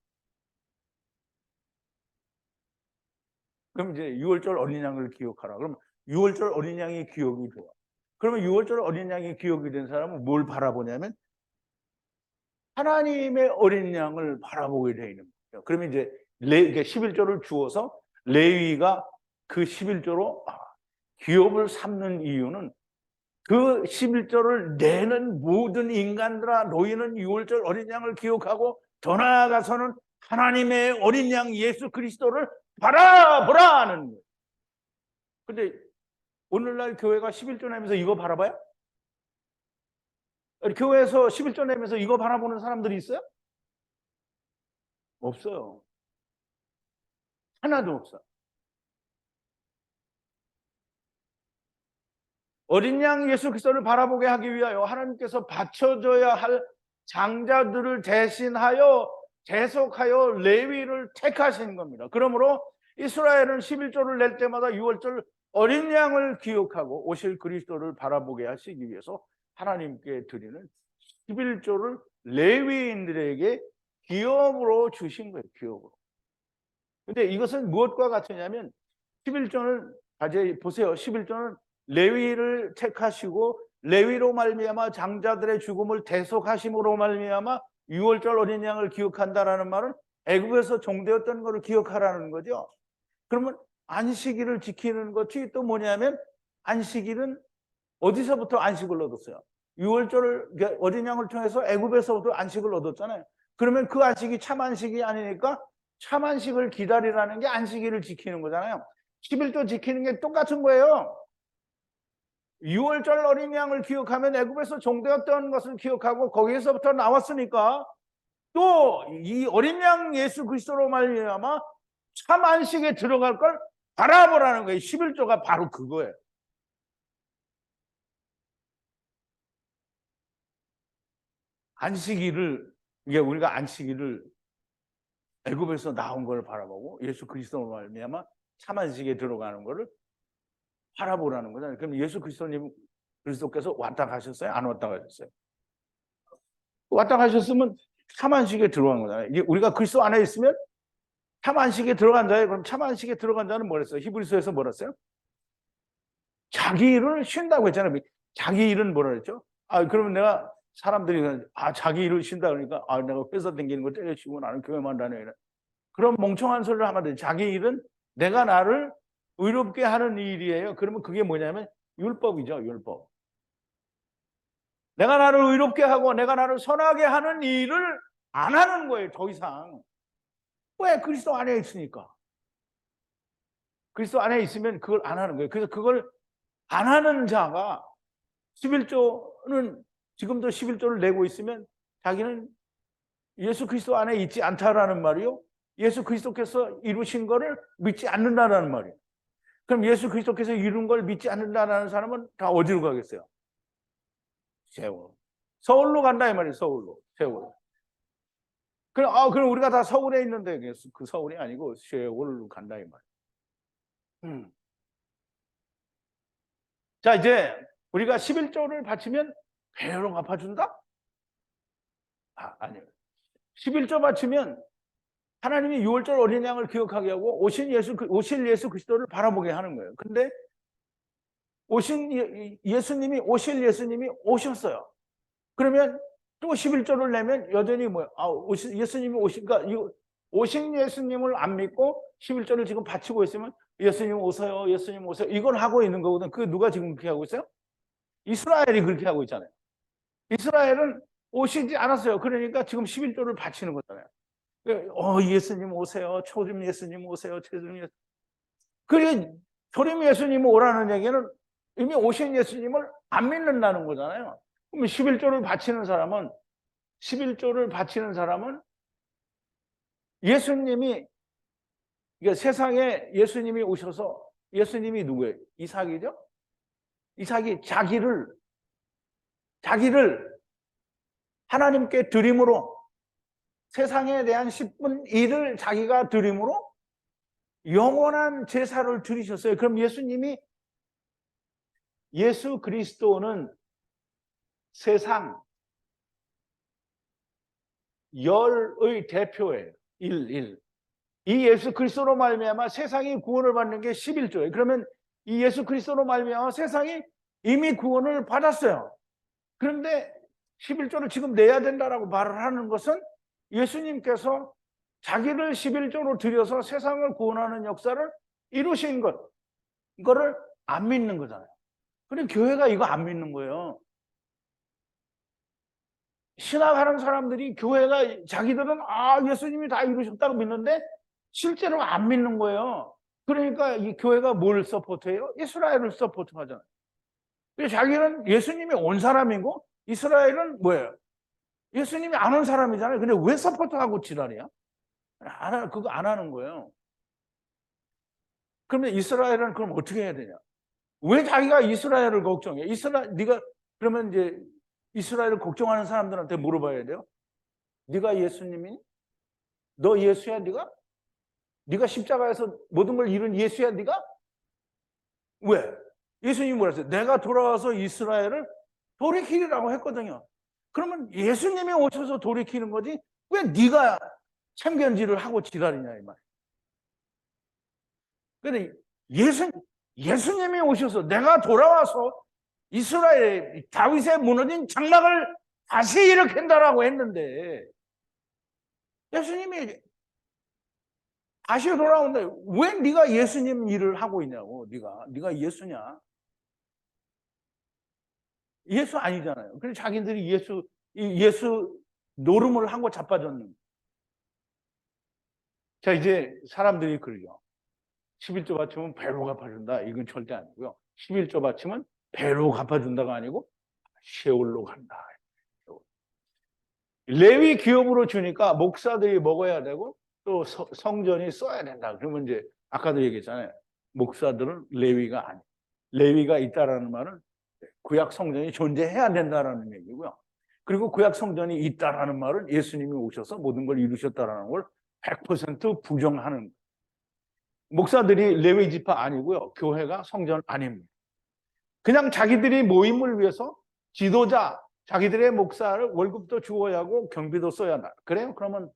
A: 그럼 이제 6월절 어린 양을 기억하라. 그럼 6월절 어린 양의 기억이 좋아. 그러면 6월절 어린 양의 기억이 된 사람은 뭘 바라보냐면 하나님의 어린 양을 바라보게 되어 있는 거예요. 그러면 이제 11조를 주어서 레위가 그 11조로 기업을 삼는 이유는 그 11조를 내는 모든 인간들아 너희는 6월절 어린 양을 기억하고 더 나아가서는 하나님의 어린 양 예수 그리스도를 바라보라는 거예요. 근데 오늘날 교회가 11조 내면서 이거 바라봐요? 교회에서 11조 내면서 이거 바라보는 사람들이 있어요? 없어요. 하나도 없어요. 어린 양 예수 그리스도를 바라보게 하기 위하여 하나님께서 바쳐줘야 할 장자들을 대신하여 대속하여 레위를 택하신 겁니다. 그러므로 이스라엘은 11조를 낼 때마다 6월절 어린 양을 기억하고 오실 그리스도를 바라보게 하시기 위해서 하나님께 드리는 11조를 레위인들에게 기업으로 주신 거예요. 기업으로. 근데 이것은 무엇과 같으냐면 11조는 보세요. 11조는 레위를 택하시고 레위로 말미암아 장자들의 죽음을 대속하심으로 말미암아 6월절 어린 양을 기억한다라는 말은 애굽에서 종되었던 것을 기억하라는 거죠. 그러면 안식일을 지키는 것이 또 뭐냐면 안식일은 어디서부터 안식을 얻었어요? 6월절 어린 양을 통해서 애굽에서부터 안식을 얻었잖아요. 그러면 그 안식이 참 안식이 아니니까 참 안식을 기다리라는 게 안식일을 지키는 거잖아요. 11조 지키는 게 똑같은 거예요. 6월절 어린 양을 기억하면 애굽에서 종되었던 것을 기억하고 거기에서부터 나왔으니까 또 이 어린 양 예수 그리스도로 말미암아 참 안식에 들어갈 걸 바라보라는 거예요. 11조가 바로 그거예요. 안식일을 이게 우리가 안식일을 애굽에서 나온 걸 바라보고 예수 그리스도로 말미암아 참 안식에 들어가는 거를 바라보라는 거잖아요. 그럼 예수 그리스도께서 왔다 가셨어요? 안 왔다 가셨어요? 왔다 가셨으면 참 안식에 들어간 거잖아요. 이게 우리가 그리스도 안에 있으면 참 안식에 들어간 자예요. 그럼 참 안식에 들어간 자는 뭐랬어요? 히브리서에서 뭐랬어요? 자기 일을 쉰다고 했잖아요. 자기 일은 뭐라 그랬죠? 그러면 내가 사람들이 자기 일을 쉰다 그러니까 내가 회사 다니는 거 때려치고 나는 교회만 다녀. 그런 멍청한 소리를 하면 돼. 자기 일은 내가 나를 의롭게 하는 일이에요. 그러면 그게 뭐냐면 율법이죠. 율법. 내가 나를 의롭게 하고 내가 나를 선하게 하는 일을 안 하는 거예요. 더 이상. 왜? 그리스도 안에 있으니까. 그리스도 안에 있으면 그걸 안 하는 거예요. 그래서 그걸 안 하는 자가 11조는 지금도 11조를 내고 있으면 자기는 예수 그리스도 안에 있지 않다라는 말이요. 예수 그리스도께서 이루신 거를 믿지 않는다라는 말이에요. 그럼 예수 그리스도께서 이룬 걸 믿지 않는다라는 사람은 다 어디로 가겠어요? 세월. 서울로 간다 이 말이에요. 서울로. 세월. 그럼 우리가 다 서울에 있는데 그 서울이 아니고 세월로 간다 이 말이에요. 자, 이제 우리가 11조를 바치면 배로 갚아준다? 아니요. 11조 바치면 하나님이 6월절 어린 양을 기억하게 하고 오실 예수 그리스도를 바라보게 하는 거예요. 근데 오실 예수님이 오셨어요. 그러면 또 11조를 내면 여전히 예수님이 오신 예수님을 안 믿고 11조를 지금 바치고 있으면 예수님 오세요. 예수님 오세요. 이걸 하고 있는 거거든. 그 누가 지금 그렇게 하고 있어요? 이스라엘이 그렇게 하고 있잖아요. 이스라엘은 오시지 않았어요. 그러니까 지금 11조를 바치는 거잖아요. 예수님 오세요. 초림 예수님 오세요. 초림 예수님. 그게 초림 예수님 오라는 얘기는 이미 오신 예수님을 안 믿는다는 거잖아요. 그럼 11조를 바치는 사람은 예수님이 세상에 예수님이 오셔서 예수님이 누구예요? 이삭이죠? 이삭이 자기를 하나님께 드림으로 세상에 대한 10분 1을 자기가 드림으로 영원한 제사를 드리셨어요. 그럼 예수 그리스도는 세상 열의 대표예요. 이 예수 그리스도로 말미암아 세상이 구원을 받는 게 11조예요. 그러면 이 예수 그리스도로 말미암아 세상이 이미 구원을 받았어요. 그런데 11조를 지금 내야 된다라고 말을 하는 것은 예수님께서 자기를 11조로 들여서 세상을 구원하는 역사를 이루신 이거를 안 믿는 거잖아요. 그런데 교회가 이거 안 믿는 거예요. 신학하는 사람들이 교회가 자기들은 예수님이 다 이루셨다고 믿는데 실제로 안 믿는 거예요. 그러니까 이 교회가 뭘 서포트해요? 이스라엘을 서포트하잖아요. 자기는 예수님이 온 사람이고 이스라엘은 뭐예요? 예수님이 안 온 사람이잖아요. 근데 왜 서포트하고 지랄이야? 그거 안 하는 거예요. 그러면 이스라엘은 그럼 어떻게 해야 되냐? 왜 자기가 이스라엘을 걱정해? 네가 그러면 이제 이스라엘을 걱정하는 사람들한테 물어봐야 돼요. 네가 예수님이니? 너 예수야, 네가? 네가 십자가에서 모든 걸 이룬 예수야, 네가? 왜? 예수님이 뭐라 했어요? 내가 돌아와서 이스라엘을 돌이키리라고 했거든요. 그러면 예수님이 오셔서 돌이키는 거지 왜 네가 참견질을 하고 지랄이냐 이 말. 근데 예수님이 오셔서 내가 돌아와서 이스라엘의 다윗의 무너진 장막을 다시 일으킨다라고 했는데 예수님이 다시 돌아온다. 왜 네가 예수님 일을 하고 있냐고. 네가 예수냐? 예수 아니잖아요. 그래서 자기들이 예수 노름을 하고 자빠졌는. 자, 이제 사람들이 그러죠. 11조 바치면 배로 갚아준다. 이건 절대 아니고요. 11조 바치면 배로 갚아준다가 아니고 세월로 간다. 레위 기업으로 주니까 목사들이 먹어야 되고 또 성전이 써야 된다. 그러면 이제 아까도 얘기했잖아요. 목사들은 레위가 아니에요. 레위가 있다라는 말은 구약 성전이 존재해야 된다라는 얘기고요. 그리고 구약 성전이 있다라는 말은 예수님이 오셔서 모든 걸 이루셨다라는 걸 100% 부정하는 거예요. 목사들이 레위 지파 아니고요. 교회가 성전 아닙니다. 그냥 자기들이 모임을 위해서 지도자, 자기들의 목사를 월급도 주어야 하고 경비도 써야 한다. 그래요? 그러면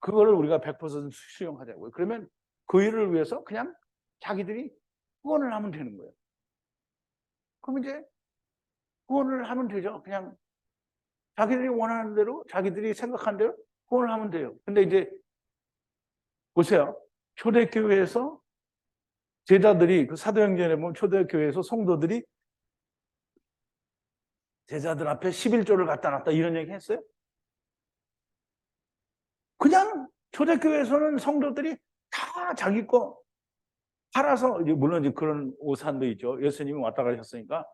A: 그거를 우리가 100% 수용하자고요. 그러면 그 일을 위해서 그냥 자기들이 후원을 하면 되는 거예요. 그럼 이제 후원을 하면 되죠. 그냥 자기들이 원하는 대로, 자기들이 생각한 대로 후원을 하면 돼요. 근데 이제 보세요. 초대교회에서 제자들이, 그 사도행전에 보면 초대교회에서 성도들이 제자들 앞에 11조를 갖다 놨다 이런 얘기 했어요? 그냥 초대교회에서는 성도들이 다 자기 거 팔아서, 물론 이제 그런 오산도 있죠. 예수님이 왔다 가셨으니까,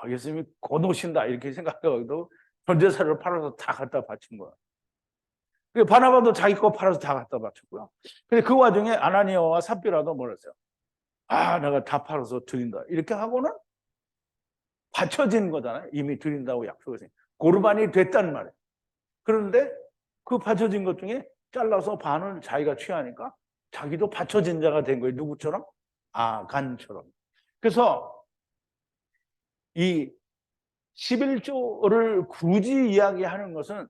A: 예수님이 곧 오신다 이렇게 생각해도 전재산을 팔아서 다 갖다 바친 거야. 바나바도 자기 거 팔아서 다 갖다 바쳤고요. 근데 그 와중에 아나니아와 삽비라도 뭐랬어요? 내가 다 팔아서 드린다. 이렇게 하고는 바쳐진 거잖아요. 이미 드린다고 약속했으니. 고르반이 됐단 말이에요. 그런데 그 바쳐진 것 중에 잘라서 반을 자기가 취하니까 자기도 바쳐진 자가 된 거예요. 누구처럼? 간처럼. 그래서 이 11조를 굳이 이야기하는 것은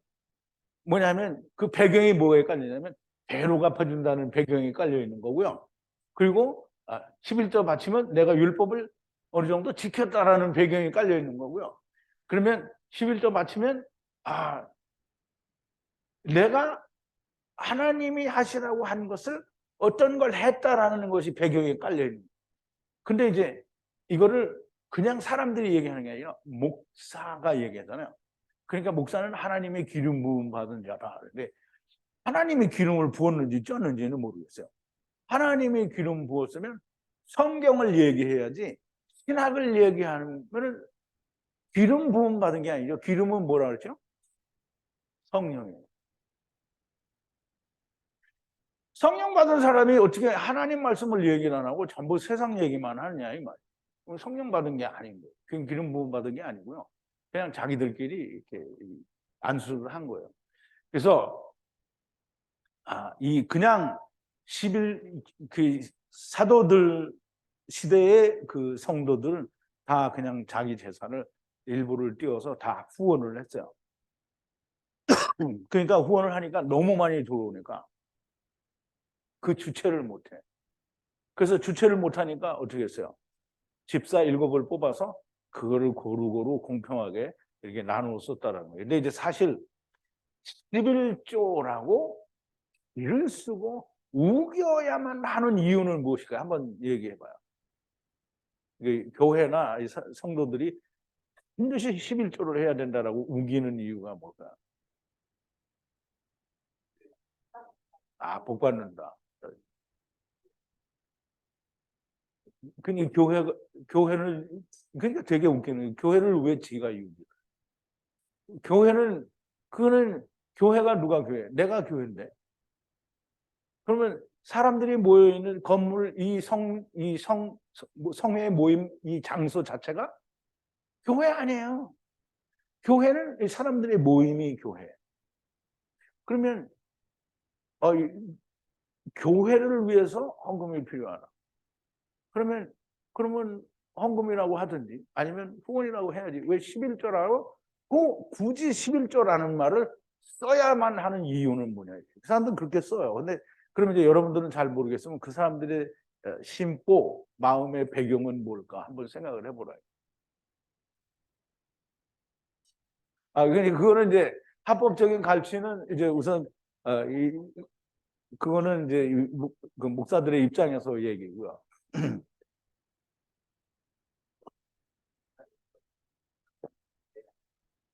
A: 뭐냐면 그 배경이 뭐에 깔리냐면 배로 갚아준다는 배경이 깔려 있는 거고요. 그리고 11조 바치면 내가 율법을 어느 정도 지켰다라는 배경이 깔려 있는 거고요. 그러면 11조 바치면 내가 하나님이 하시라고 한 것을 어떤 걸 했다라는 것이 배경에 깔려 있는 거예요. 근데 이제 이거를 그냥 사람들이 얘기하는 게 아니라 목사가 얘기하잖아요. 그러니까 목사는 하나님의 기름 부음 받은 자다. 근데 하나님이 기름을 부었는지 쪘는지는 모르겠어요. 하나님이 기름 부었으면 성경을 얘기해야지 신학을 얘기하면 기름 부음 받은 게 아니죠. 기름은 뭐라 그랬죠? 성령이에요. 성령 받은 사람이 어떻게 하나님 말씀을 얘기를 안 하고 전부 세상 얘기만 하느냐 이 말이에요. 성령 받은 게 아닌 거예요. 그건 기름 부음 받은 게 아니고요. 그냥 자기들끼리 이렇게 안수를 한 거예요. 그래서 이 그냥 11 그 사도들 시대의 그 성도들은 다 그냥 자기 재산을 일부를 띄워서 다 후원을 했어요. 그러니까 후원을 하니까 너무 많이 들어오니까 그 주체를 못해. 그래서 주체를 못하니까 어떻게 했어요? 집사 7을 뽑아서 그거를 고루고루 공평하게 이렇게 나누어 썼다라는 거예요. 근데 이제 사실 11조라고 글을 쓰고 우겨야만 하는 이유는 무엇일까? 한번 얘기해봐요. 교회나 성도들이 반드시 11조를 해야 된다라고 우기는 이유가 뭘까? 복 받는다. 그러니까 교회는 그러니까 되게 웃기는 교회를 왜 지가 이깁니까? 교회는 그거는 교회가 누가 교회? 내가 교회인데 그러면 사람들이 모여있는 건물, 성회 모임, 이 장소 자체가 교회 아니에요. 교회는 사람들의 모임이 교회. 그러면 교회를 위해서 헌금이 필요하다. 그러면 헌금이라고 하든지 아니면 후원이라고 해야지. 왜 11조라고? 굳이 11조라는 말을 써야만 하는 이유는 뭐냐. 그 사람들은 그렇게 써요. 근데 그러면 이제 여러분들은 잘 모르겠으면 그 사람들의 심보, 마음의 배경은 뭘까? 한번 생각을 해보라. 그러니까 그거는 이제 합법적인 가르치는 이제 우선 그거는 이제 그 목사들의 입장에서 얘기고요.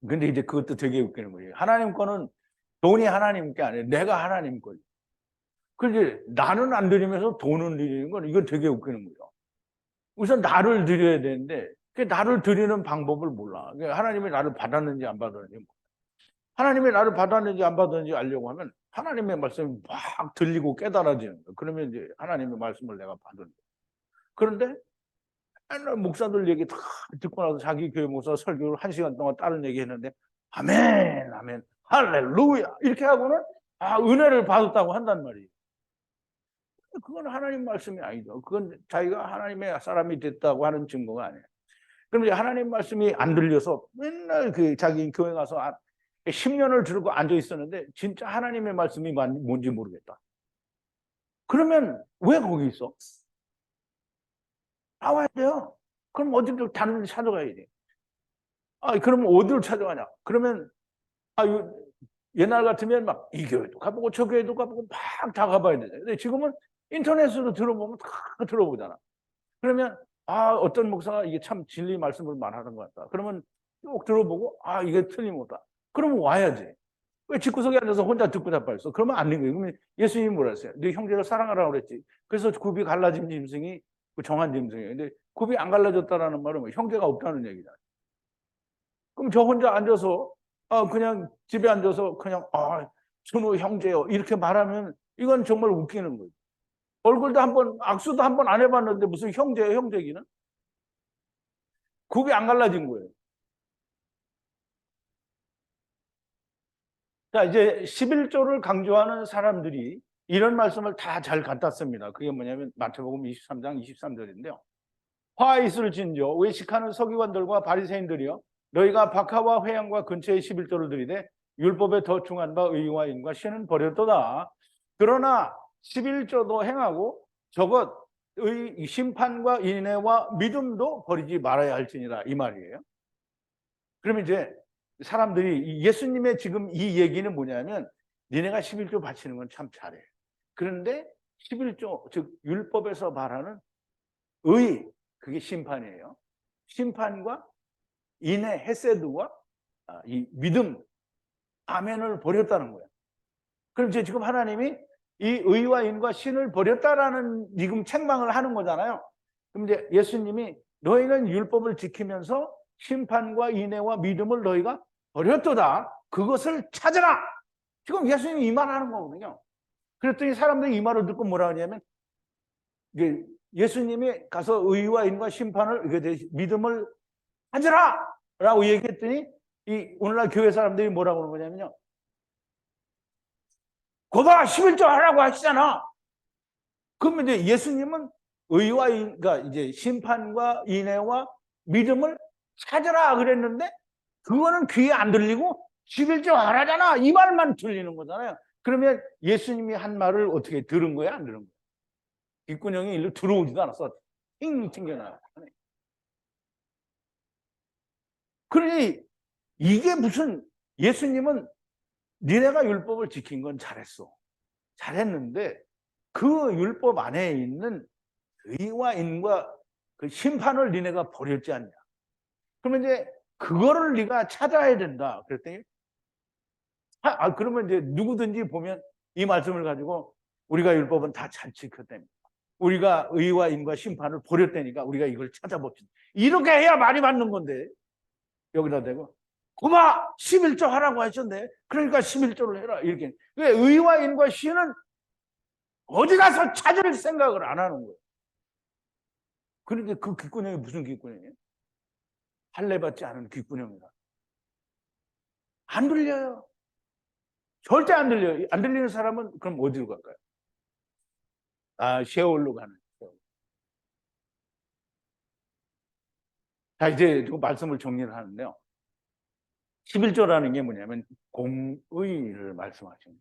A: 근데 이제 그것도 되게 웃기는 거예요. 하나님 거는 돈이 하나님 게 아니에요. 내가 하나님 거예요. 그런데 나는 안 드리면서 돈은 드리는 건 이건 되게 웃기는 거예요. 우선 나를 드려야 되는데 그 나를 드리는 방법을 몰라. 하나님이 나를 받았는지 안 받았는지. 하나님이 나를 받았는지 안 받았는지 알려고 하면 하나님의 말씀이 막 들리고 깨달아지는 거예요. 그러면 이제 하나님의 말씀을 내가 받은 거예요. 그런데 맨날 목사들 얘기 다 듣고 나서 자기 교회 목사 설교를 1시간 동안 다른 얘기 했는데 아멘, 아멘, 할렐루야 이렇게 하고는 은혜를 받았다고 한단 말이에요. 그건 하나님 말씀이 아니죠. 그건 자기가 하나님의 사람이 됐다고 하는 증거가 아니에요. 그럼 이제 하나님 말씀이 안 들려서 맨날 그 자기 교회 가서 10년을 들고 앉아 있었는데 진짜 하나님의 말씀이 뭔지 모르겠다. 그러면 왜 거기 있어? 나와야 돼요. 그럼 어디를 다른 데 찾아가야 돼. 그러면 어디를 찾아가냐? 그러면 옛날 같으면 막 이 교회도 가보고 저 교회도 가보고 막 다 가봐야 되잖아요. 근데 지금은 인터넷으로 들어보면 다 들어보잖아. 그러면 어떤 목사가 이게 참 진리 말씀을 말하는 것 같다. 그러면 쭉 들어보고 이게 틀림없다. 그러면 와야지. 왜 집구석에 앉아서 혼자 듣고 자빠졌어? 그러면 안 되는 거예요. 그러면 예수님이 뭐라 했어요? 네 형제를 사랑하라고 그랬지. 그래서 굽이 갈라진 짐승이 정한 짐승이에요. 근데 굽이 안 갈라졌다라는 말은 뭐 형제가 없다는 얘기잖아요. 그럼 저 혼자 앉아서 그냥 집에 앉아서 그냥 준호 형제요 이렇게 말하면 이건 정말 웃기는 거예요. 얼굴도 한번 악수도 한번 안 해봤는데 무슨 형제예요, 형제기는? 굽이 안 갈라진 거예요. 자, 이제 11조를 강조하는 사람들이 이런 말씀을 다 잘 갖다 씁니다. 그게 뭐냐면 마태복음 23장 23절인데요. 화 있을 진저 외식하는 서기관들과 바리새인들이여 너희가 박하와 회양과 근처에 11조를 드리되 율법에 더 중한 바 의와 인과 신은 버렸도다. 그러나 11조도 행하고 저것 의 심판과 인애와 믿음도 버리지 말아야 할지니라 이 말이에요. 그러면 이제 사람들이 예수님의 지금 이 얘기는 뭐냐면 니네가 11조 바치는 건 참 잘해. 그런데 11조 즉 율법에서 말하는 의 그게 심판이에요. 심판과 인애 헤세드와 이 믿음 아멘을 버렸다는 거예요. 그럼 이제 지금 하나님이 이 의와 인과 신을 버렸다라는 지금 책망을 하는 거잖아요. 그럼 이제 예수님이 너희는 율법을 지키면서 심판과 인애와 믿음을 너희가 버렸도다. 그것을 찾아라. 지금 예수님이 이 말하는 거거든요. 그랬더니 사람들이 이 말을 듣고 뭐라 하냐면 예수님이 가서 의와 인과 심판을 믿음을 찾으라 라고 얘기했더니 이 오늘날 교회 사람들이 뭐라고 하는 거냐면요. 거봐 11조 하라고 하시잖아. 그러면 이제 예수님은 의와 그러니까 이제 심판과 인애와 믿음을 찾으라 그랬는데 그거는 귀에 안 들리고 11조 하라잖아 이 말만 들리는 거잖아요. 그러면 예수님이 한 말을 어떻게 들은 거야 안 들은 거야? 귓구녕이 일로 들어오지도 않았어. 띵 튕겨나요. 그러니 이게 무슨 예수님은 니네가 율법을 지킨 건 잘했어. 잘했는데 그 율법 안에 있는 의와 인과 그 심판을 니네가 버렸지 않냐. 그러면 이제 그거를 네가 찾아야 된다. 그랬더니 그러면 이제 누구든지 보면 이 말씀을 가지고 우리가 율법은 다 잘 지켰답니다. 우리가 의와 인과 심판을 버렸다니까 우리가 이걸 찾아봅시다. 이렇게 해야 말이 맞는 건데 여기다 대고 고마 11조 하라고 하셨네. 그러니까 11조를 해라 이렇게. 왜 의와 인과 신은 어디 가서 찾을 생각을 안 하는 거예요. 그런데 그 귓구녕이 무슨 귓구녕이에요? 할례받지 않은 귓구녕이라. 안 들려요. 절대 안 들려요. 안 들리는 사람은 그럼 어디로 갈까요? 아, 셰올로 가는. 자, 이제 그 말씀을 정리를 하는데요. 11조라는 게 뭐냐면 공의를 말씀하시는 거예요.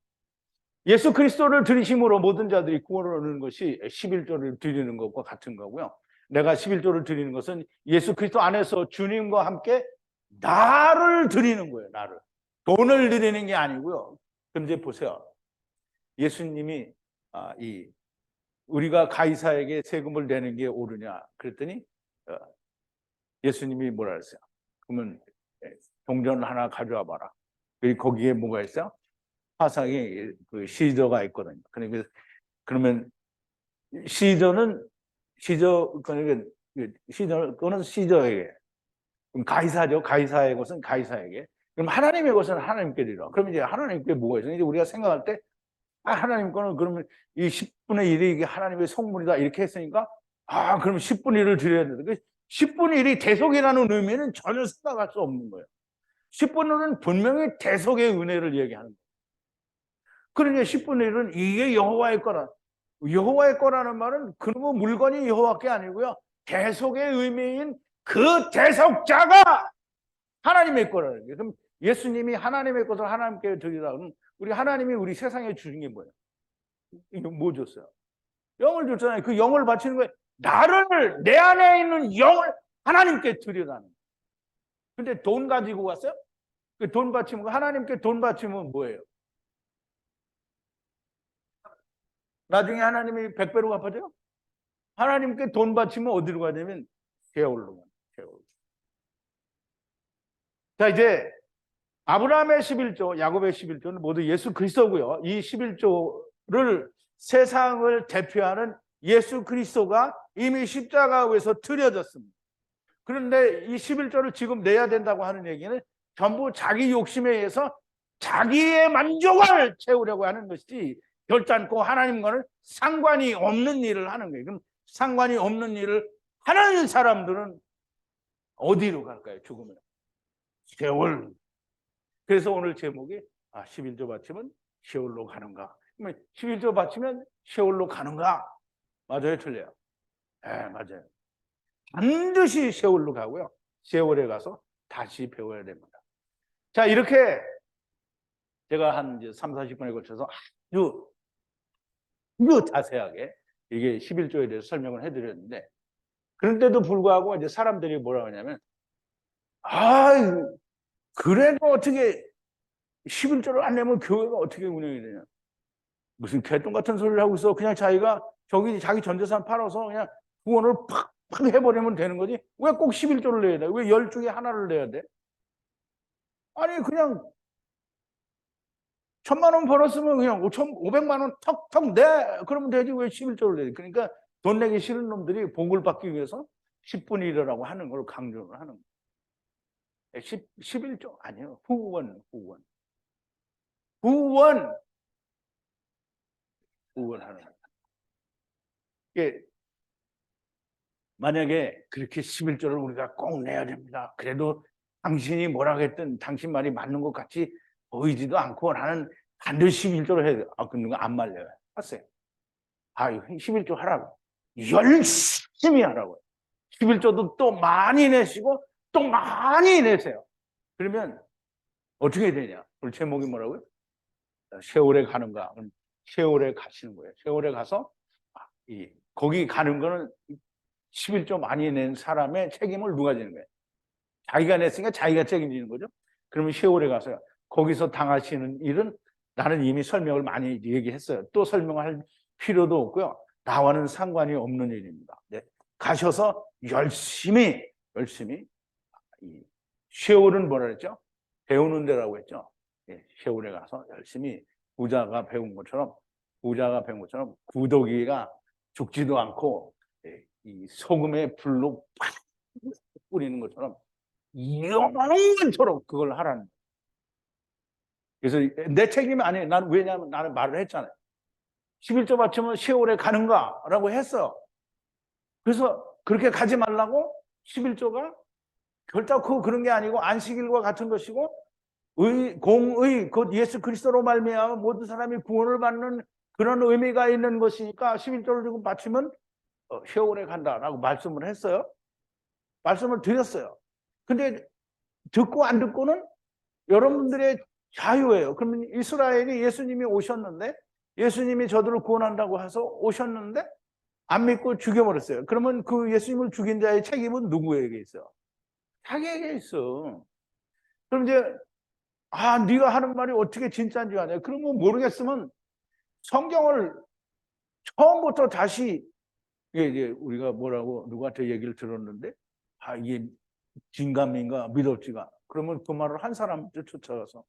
A: 예수 그리스도를 들이심으로 모든 자들이 구원을 얻는 것이 11조를 드리는 것과 같은 거고요. 내가 11조를 드리는 것은 예수 그리스도 안에서 주님과 함께 나를 드리는 거예요. 나를. 돈을 드리는 게 아니고요. 그럼 이제 보세요. 예수님이 우리가 가이사에게 세금을 내는 게 옳으냐 그랬더니 예수님이 뭐라 그랬어요? 그러면 동전 하나 가져와 봐라. 거기에 뭐가 있어요? 화상에 그 시저가 있거든요. 그러면 시저는 그거는 시저에게, 그럼 가이사죠. 가이사의 것은 가이사에게. 그럼 하나님의 것은 하나님께 드리라. 그럼 이제 하나님께 뭐가 있어요? 이제 우리가 생각할 때 하나님 거는 그러면 이 10분의 1이 이게 하나님의 성물이다 이렇게 했으니까 그러면 10분의 1을 드려야 되는데 10분의 1이 대속이라는 의미는 전혀 생각할 수 없는 거예요. 10분의 1은 분명히 대속의 은혜를 얘기하는 거예요. 그러니까 10분의 1은 이게 여호와의 거라. 여호와의 거라는 말은 그놈의 물건이 여호와께 아니고요. 대속의 의미인 그 대속자가 하나님의 거라는 거예요. 그럼 예수님이 하나님의 것을 하나님께 드리라. 그럼 우리 하나님이 우리 세상에 주신 게 뭐예요? 이거 뭐 줬어요? 영을 줬잖아요. 그 영을 바치는 거예요. 나를, 내 안에 있는 영을 하나님께 드리라는 거예요. 근데 돈 가지고 왔어요? 그 돈 바치면, 하나님께 돈 바치면 뭐예요? 나중에 하나님이 100배로 갚아줘요? 하나님께 돈 바치면 어디로 가냐면 셰올로 가요. 셰올. 자, 이제 아브라함의 11조, 야곱의 11조는 모두 예수 그리스도고요. 이 11조를 세상을 대표하는 예수 그리스도가 이미 십자가에서 드려졌습니다. 그런데 이 11조를 지금 내야 된다고 하는 얘기는 전부 자기 욕심에 의해서 자기의 만족을 채우려고 하는 것이지 결단코 하나님과는 상관이 없는 일을 하는 거예요. 그럼 상관이 없는 일을 하는 사람들은 어디로 갈까요? 죽으면. 세월. 그래서 오늘 제목이 11조 바치면 세월로 가는가? 11조 바치면 세월로 가는가? 맞아요, 틀려요? 네, 맞아요. 반드시 세월로 가고요. 세월에 가서 다시 배워야 됩니다. 자, 이렇게 제가 한 3, 40분에 걸쳐서 아주 자세하게 이게 11조에 대해서 설명을 해드렸는데, 그런데도 불구하고 이제 사람들이 뭐라고 하냐면, 그래도 어떻게 11조를 안 내면 교회가 어떻게 운영이 되냐? 무슨 개똥 같은 소리를 하고 있어. 그냥 자기가 자기 전 재산 팔아서 그냥 구원을 팍 해버리면 되는 거지. 왜 꼭 11조를 내야 돼? 왜 10중에 하나를 내야 돼? 아니, 그냥 1,000만 원 벌었으면 그냥 500만 원 턱턱 내. 그러면 되지. 왜 11조를 내야 돼? 그러니까 돈 내기 싫은 놈들이 복을 받기 위해서 10분의 1이라고 하는 걸 강조를 하는 거예요. 11조 아니에요. 후원하는 거예요. 이게 만약에 그렇게 11조를 우리가 꼭 내야 됩니다. 그래도 당신이 뭐라고 했든 당신 말이 맞는 것 같이 보이지도 않고 나는 반드시 11조를 해야 돼요. 그런 거 안 말려요. 하세요. 11조 하라고. 열심히 하라고요. 11조도 또 많이 내시고 또 많이 내세요. 그러면 어떻게 되냐? 오늘 제목이 뭐라고요? 세월에 가는가? 세월에 가시는 거예요. 세월에 가서 거기 가는 거는 11조 많이 낸 사람의 책임을 누가 지는 거예요? 자기가 냈으니까 자기가 책임지는 거죠. 그러면 세월에 가서요. 거기서 당하시는 일은 나는 이미 설명을 많이 얘기했어요. 또 설명할 필요도 없고요. 나와는 상관이 없는 일입니다. 네. 가셔서 열심히 세월은 뭐라 그랬죠? 배우는 데라고 했죠. 네. 세월에 가서 열심히 부자가 배운 것처럼 구더기가 죽지도 않고 이 소금의 불로 팍 뿌리는 것처럼 영원토록 그걸 하라는 거예요. 그래서 내 책임이 아니에요. 왜냐하면 나는 말을 했잖아요. 11조 바치면 시월에 가는가라고 했어. 그래서 그렇게 가지 말라고 11조가 결코 그런 게 아니고 안식일과 같은 것이고 공의 곧 예수 그리스도로 말미암아 모든 사람이 구원을 받는 그런 의미가 있는 것이니까 11조를 지금 바치면 시월에 간다라고 말씀을 했어요. 말씀을 드렸어요. 근데 듣고 안 듣고는 여러분들의 자유예요. 그러면 이스라엘이 예수님이 오셨는데 예수님이 저들을 구원한다고 해서 오셨는데 안 믿고 죽여버렸어요. 그러면 그 예수님을 죽인 자의 책임은 누구에게 있어요? 자기에게 있어. 그럼 이제 네가 하는 말이 어떻게 진짜인지 아냐? 그러면 모르겠으면 성경을 처음부터 다시 이게 우리가 뭐라고 누구한테 얘기를 들었는데 이게 진감인가 믿었지가. 그러면 그 말을 한 사람한테 쫓아가서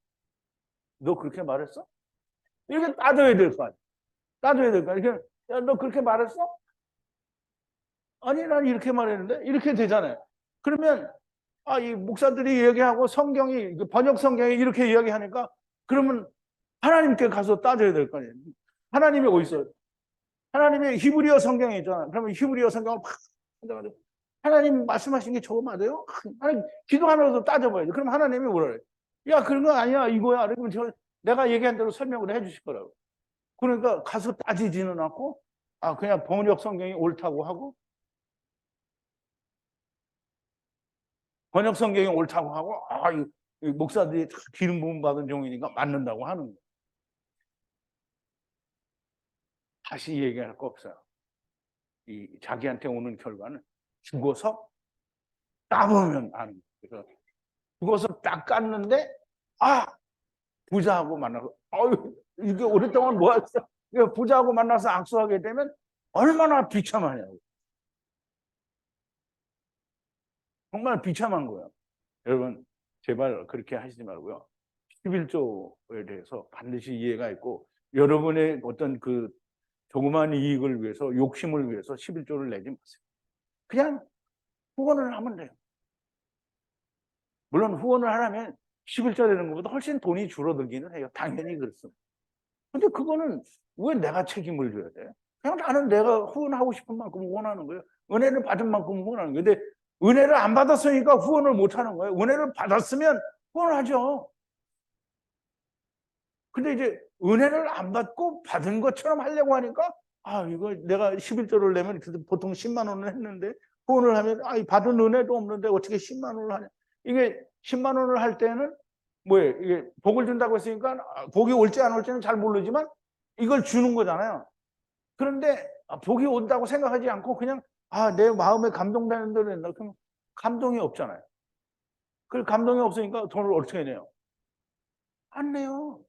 A: 너 그렇게 말했어? 이렇게 따져야 될 거 아니야. 따져야 될 거 아니야. 야, 너 그렇게 말했어? 아니, 난 이렇게 말했는데? 이렇게 되잖아요. 그러면 이 목사들이 얘기하고 성경이 번역 성경이 이렇게 이야기하니까 그러면 하나님께 가서 따져야 될 거 아니에요. 하나님이 어디 있어요? 하나님의 히브리어 성경이 있잖아. 그러면 히브리어 성경을 팍 찾아가지고 하나님 말씀하신 게 저거 맞아요? 하나님 기도하면서 따져봐야죠. 그럼 하나님이 뭐라 그래? 야, 그런 거 아니야. 이거야. 그러면 내가 얘기한 대로 설명을 해 주실 거라고. 그러니까 가서 따지지는 않고 그냥 번역 성경이 옳다고 하고 번역 성경이 옳다고 하고 이 목사들이 기름 부음 받은 종이니까 맞는다고 하는 거예요. 다시 얘기할 거 없어요. 자기한테 오는 결과는 죽어서 따보면 아는 거예요. 그래서 죽어서 딱 깠는데 부자하고 만나서 이게 오랫동안 뭐였어? 부자하고 만나서 악수하게 되면 얼마나 비참하냐고. 정말 비참한 거예요. 여러분 제발 그렇게 하시지 말고요. 11조에 대해서 반드시 이해가 있고 여러분의 어떤 그 조그만 이익을 위해서 욕심을 위해서 11조를 내지 마세요. 그냥 후원을 하면 돼요. 물론 후원을 하려면 11조 되는 것보다 훨씬 돈이 줄어들기는 해요. 당연히 그렇습니다. 근데 그거는 왜 내가 책임을 져야 돼? 그냥 나는 내가 후원하고 싶은 만큼 후원하는 거예요. 은혜를 받은 만큼 후원하는 거예요. 근데 은혜를 안 받았으니까 후원을 못 하는 거예요. 은혜를 받았으면 후원을 하죠. 근데 이제 은혜를 안 받고 받은 것처럼 하려고 하니까 이거 내가 11조를 내면 보통 10만 원을 했는데 후원을 하면 받은 은혜도 없는데 어떻게 10만 원을 하냐. 이게 10만 원을 할 때는 뭐예요? 이게 복을 준다고 했으니까 복이 올지 안 올지는 잘 모르지만 이걸 주는 거잖아요. 그런데 복이 온다고 생각하지 않고 그냥 내 마음에 감동되는 대로 낸다. 그럼 감동이 없잖아요. 그 감동이 없으니까 돈을 어떻게 내요? 안 내요.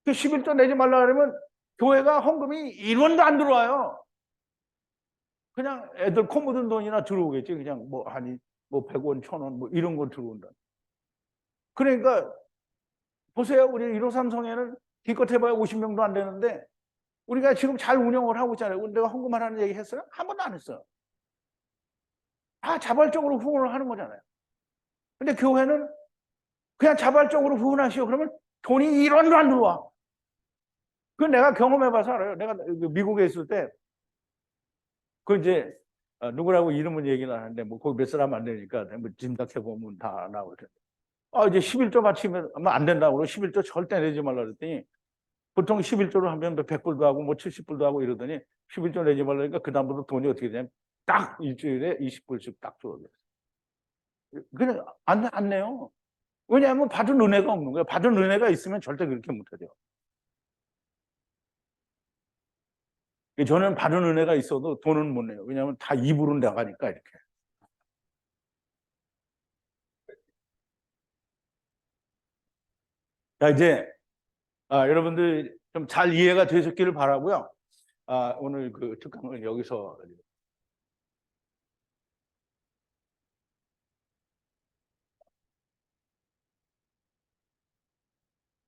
A: 11조 내지 말라 그러면 교회가 헌금이 1원도 안 들어와요. 그냥 애들 코 묻은 돈이나 들어오겠지. 그냥 뭐 100원, 1000원 뭐 이런 거 들어온다. 그러니까 보세요. 우리 153 성에는 기껏 해봐야 50명도 안 되는데 우리가 지금 잘 운영을 하고 있잖아요. 내가 헌금하라는 얘기 했어요? 한 번도 안 했어요. 다 자발적으로 후원을 하는 거잖아요. 근데 교회는 그냥 자발적으로 후원하시오. 그러면 돈이 1원도 안 들어와. 그건 내가 경험해봐서 알아요. 내가 미국에 있을 때 이제 누구라고 이름은 얘기는 하는데 뭐 거기 몇 사람 안 되니까 뭐 짐작해 보면 다 나올 텐데. 이제 11조 바치면 안 된다고 그러고 11조 절대 내지 말라 그랬더니 보통 11조를 하면 100불도 하고 뭐 70불도 하고 이러더니 11조 내지 말라니까 그다음부터 돈이 어떻게 되냐면 딱 일주일에 20불씩 딱 줄어들어요. 그냥 안 내요. 왜냐하면 받은 은혜가 없는 거예요. 받은 은혜가 있으면 절대 그렇게 못하죠. 저는 받은 은혜가 있어도 돈은 못 내요. 왜냐하면 다 입으로 나가니까 이렇게. 자, 이제 여러분들 좀 잘 이해가 되셨기를 바라고요. 오늘 그 특강은 여기서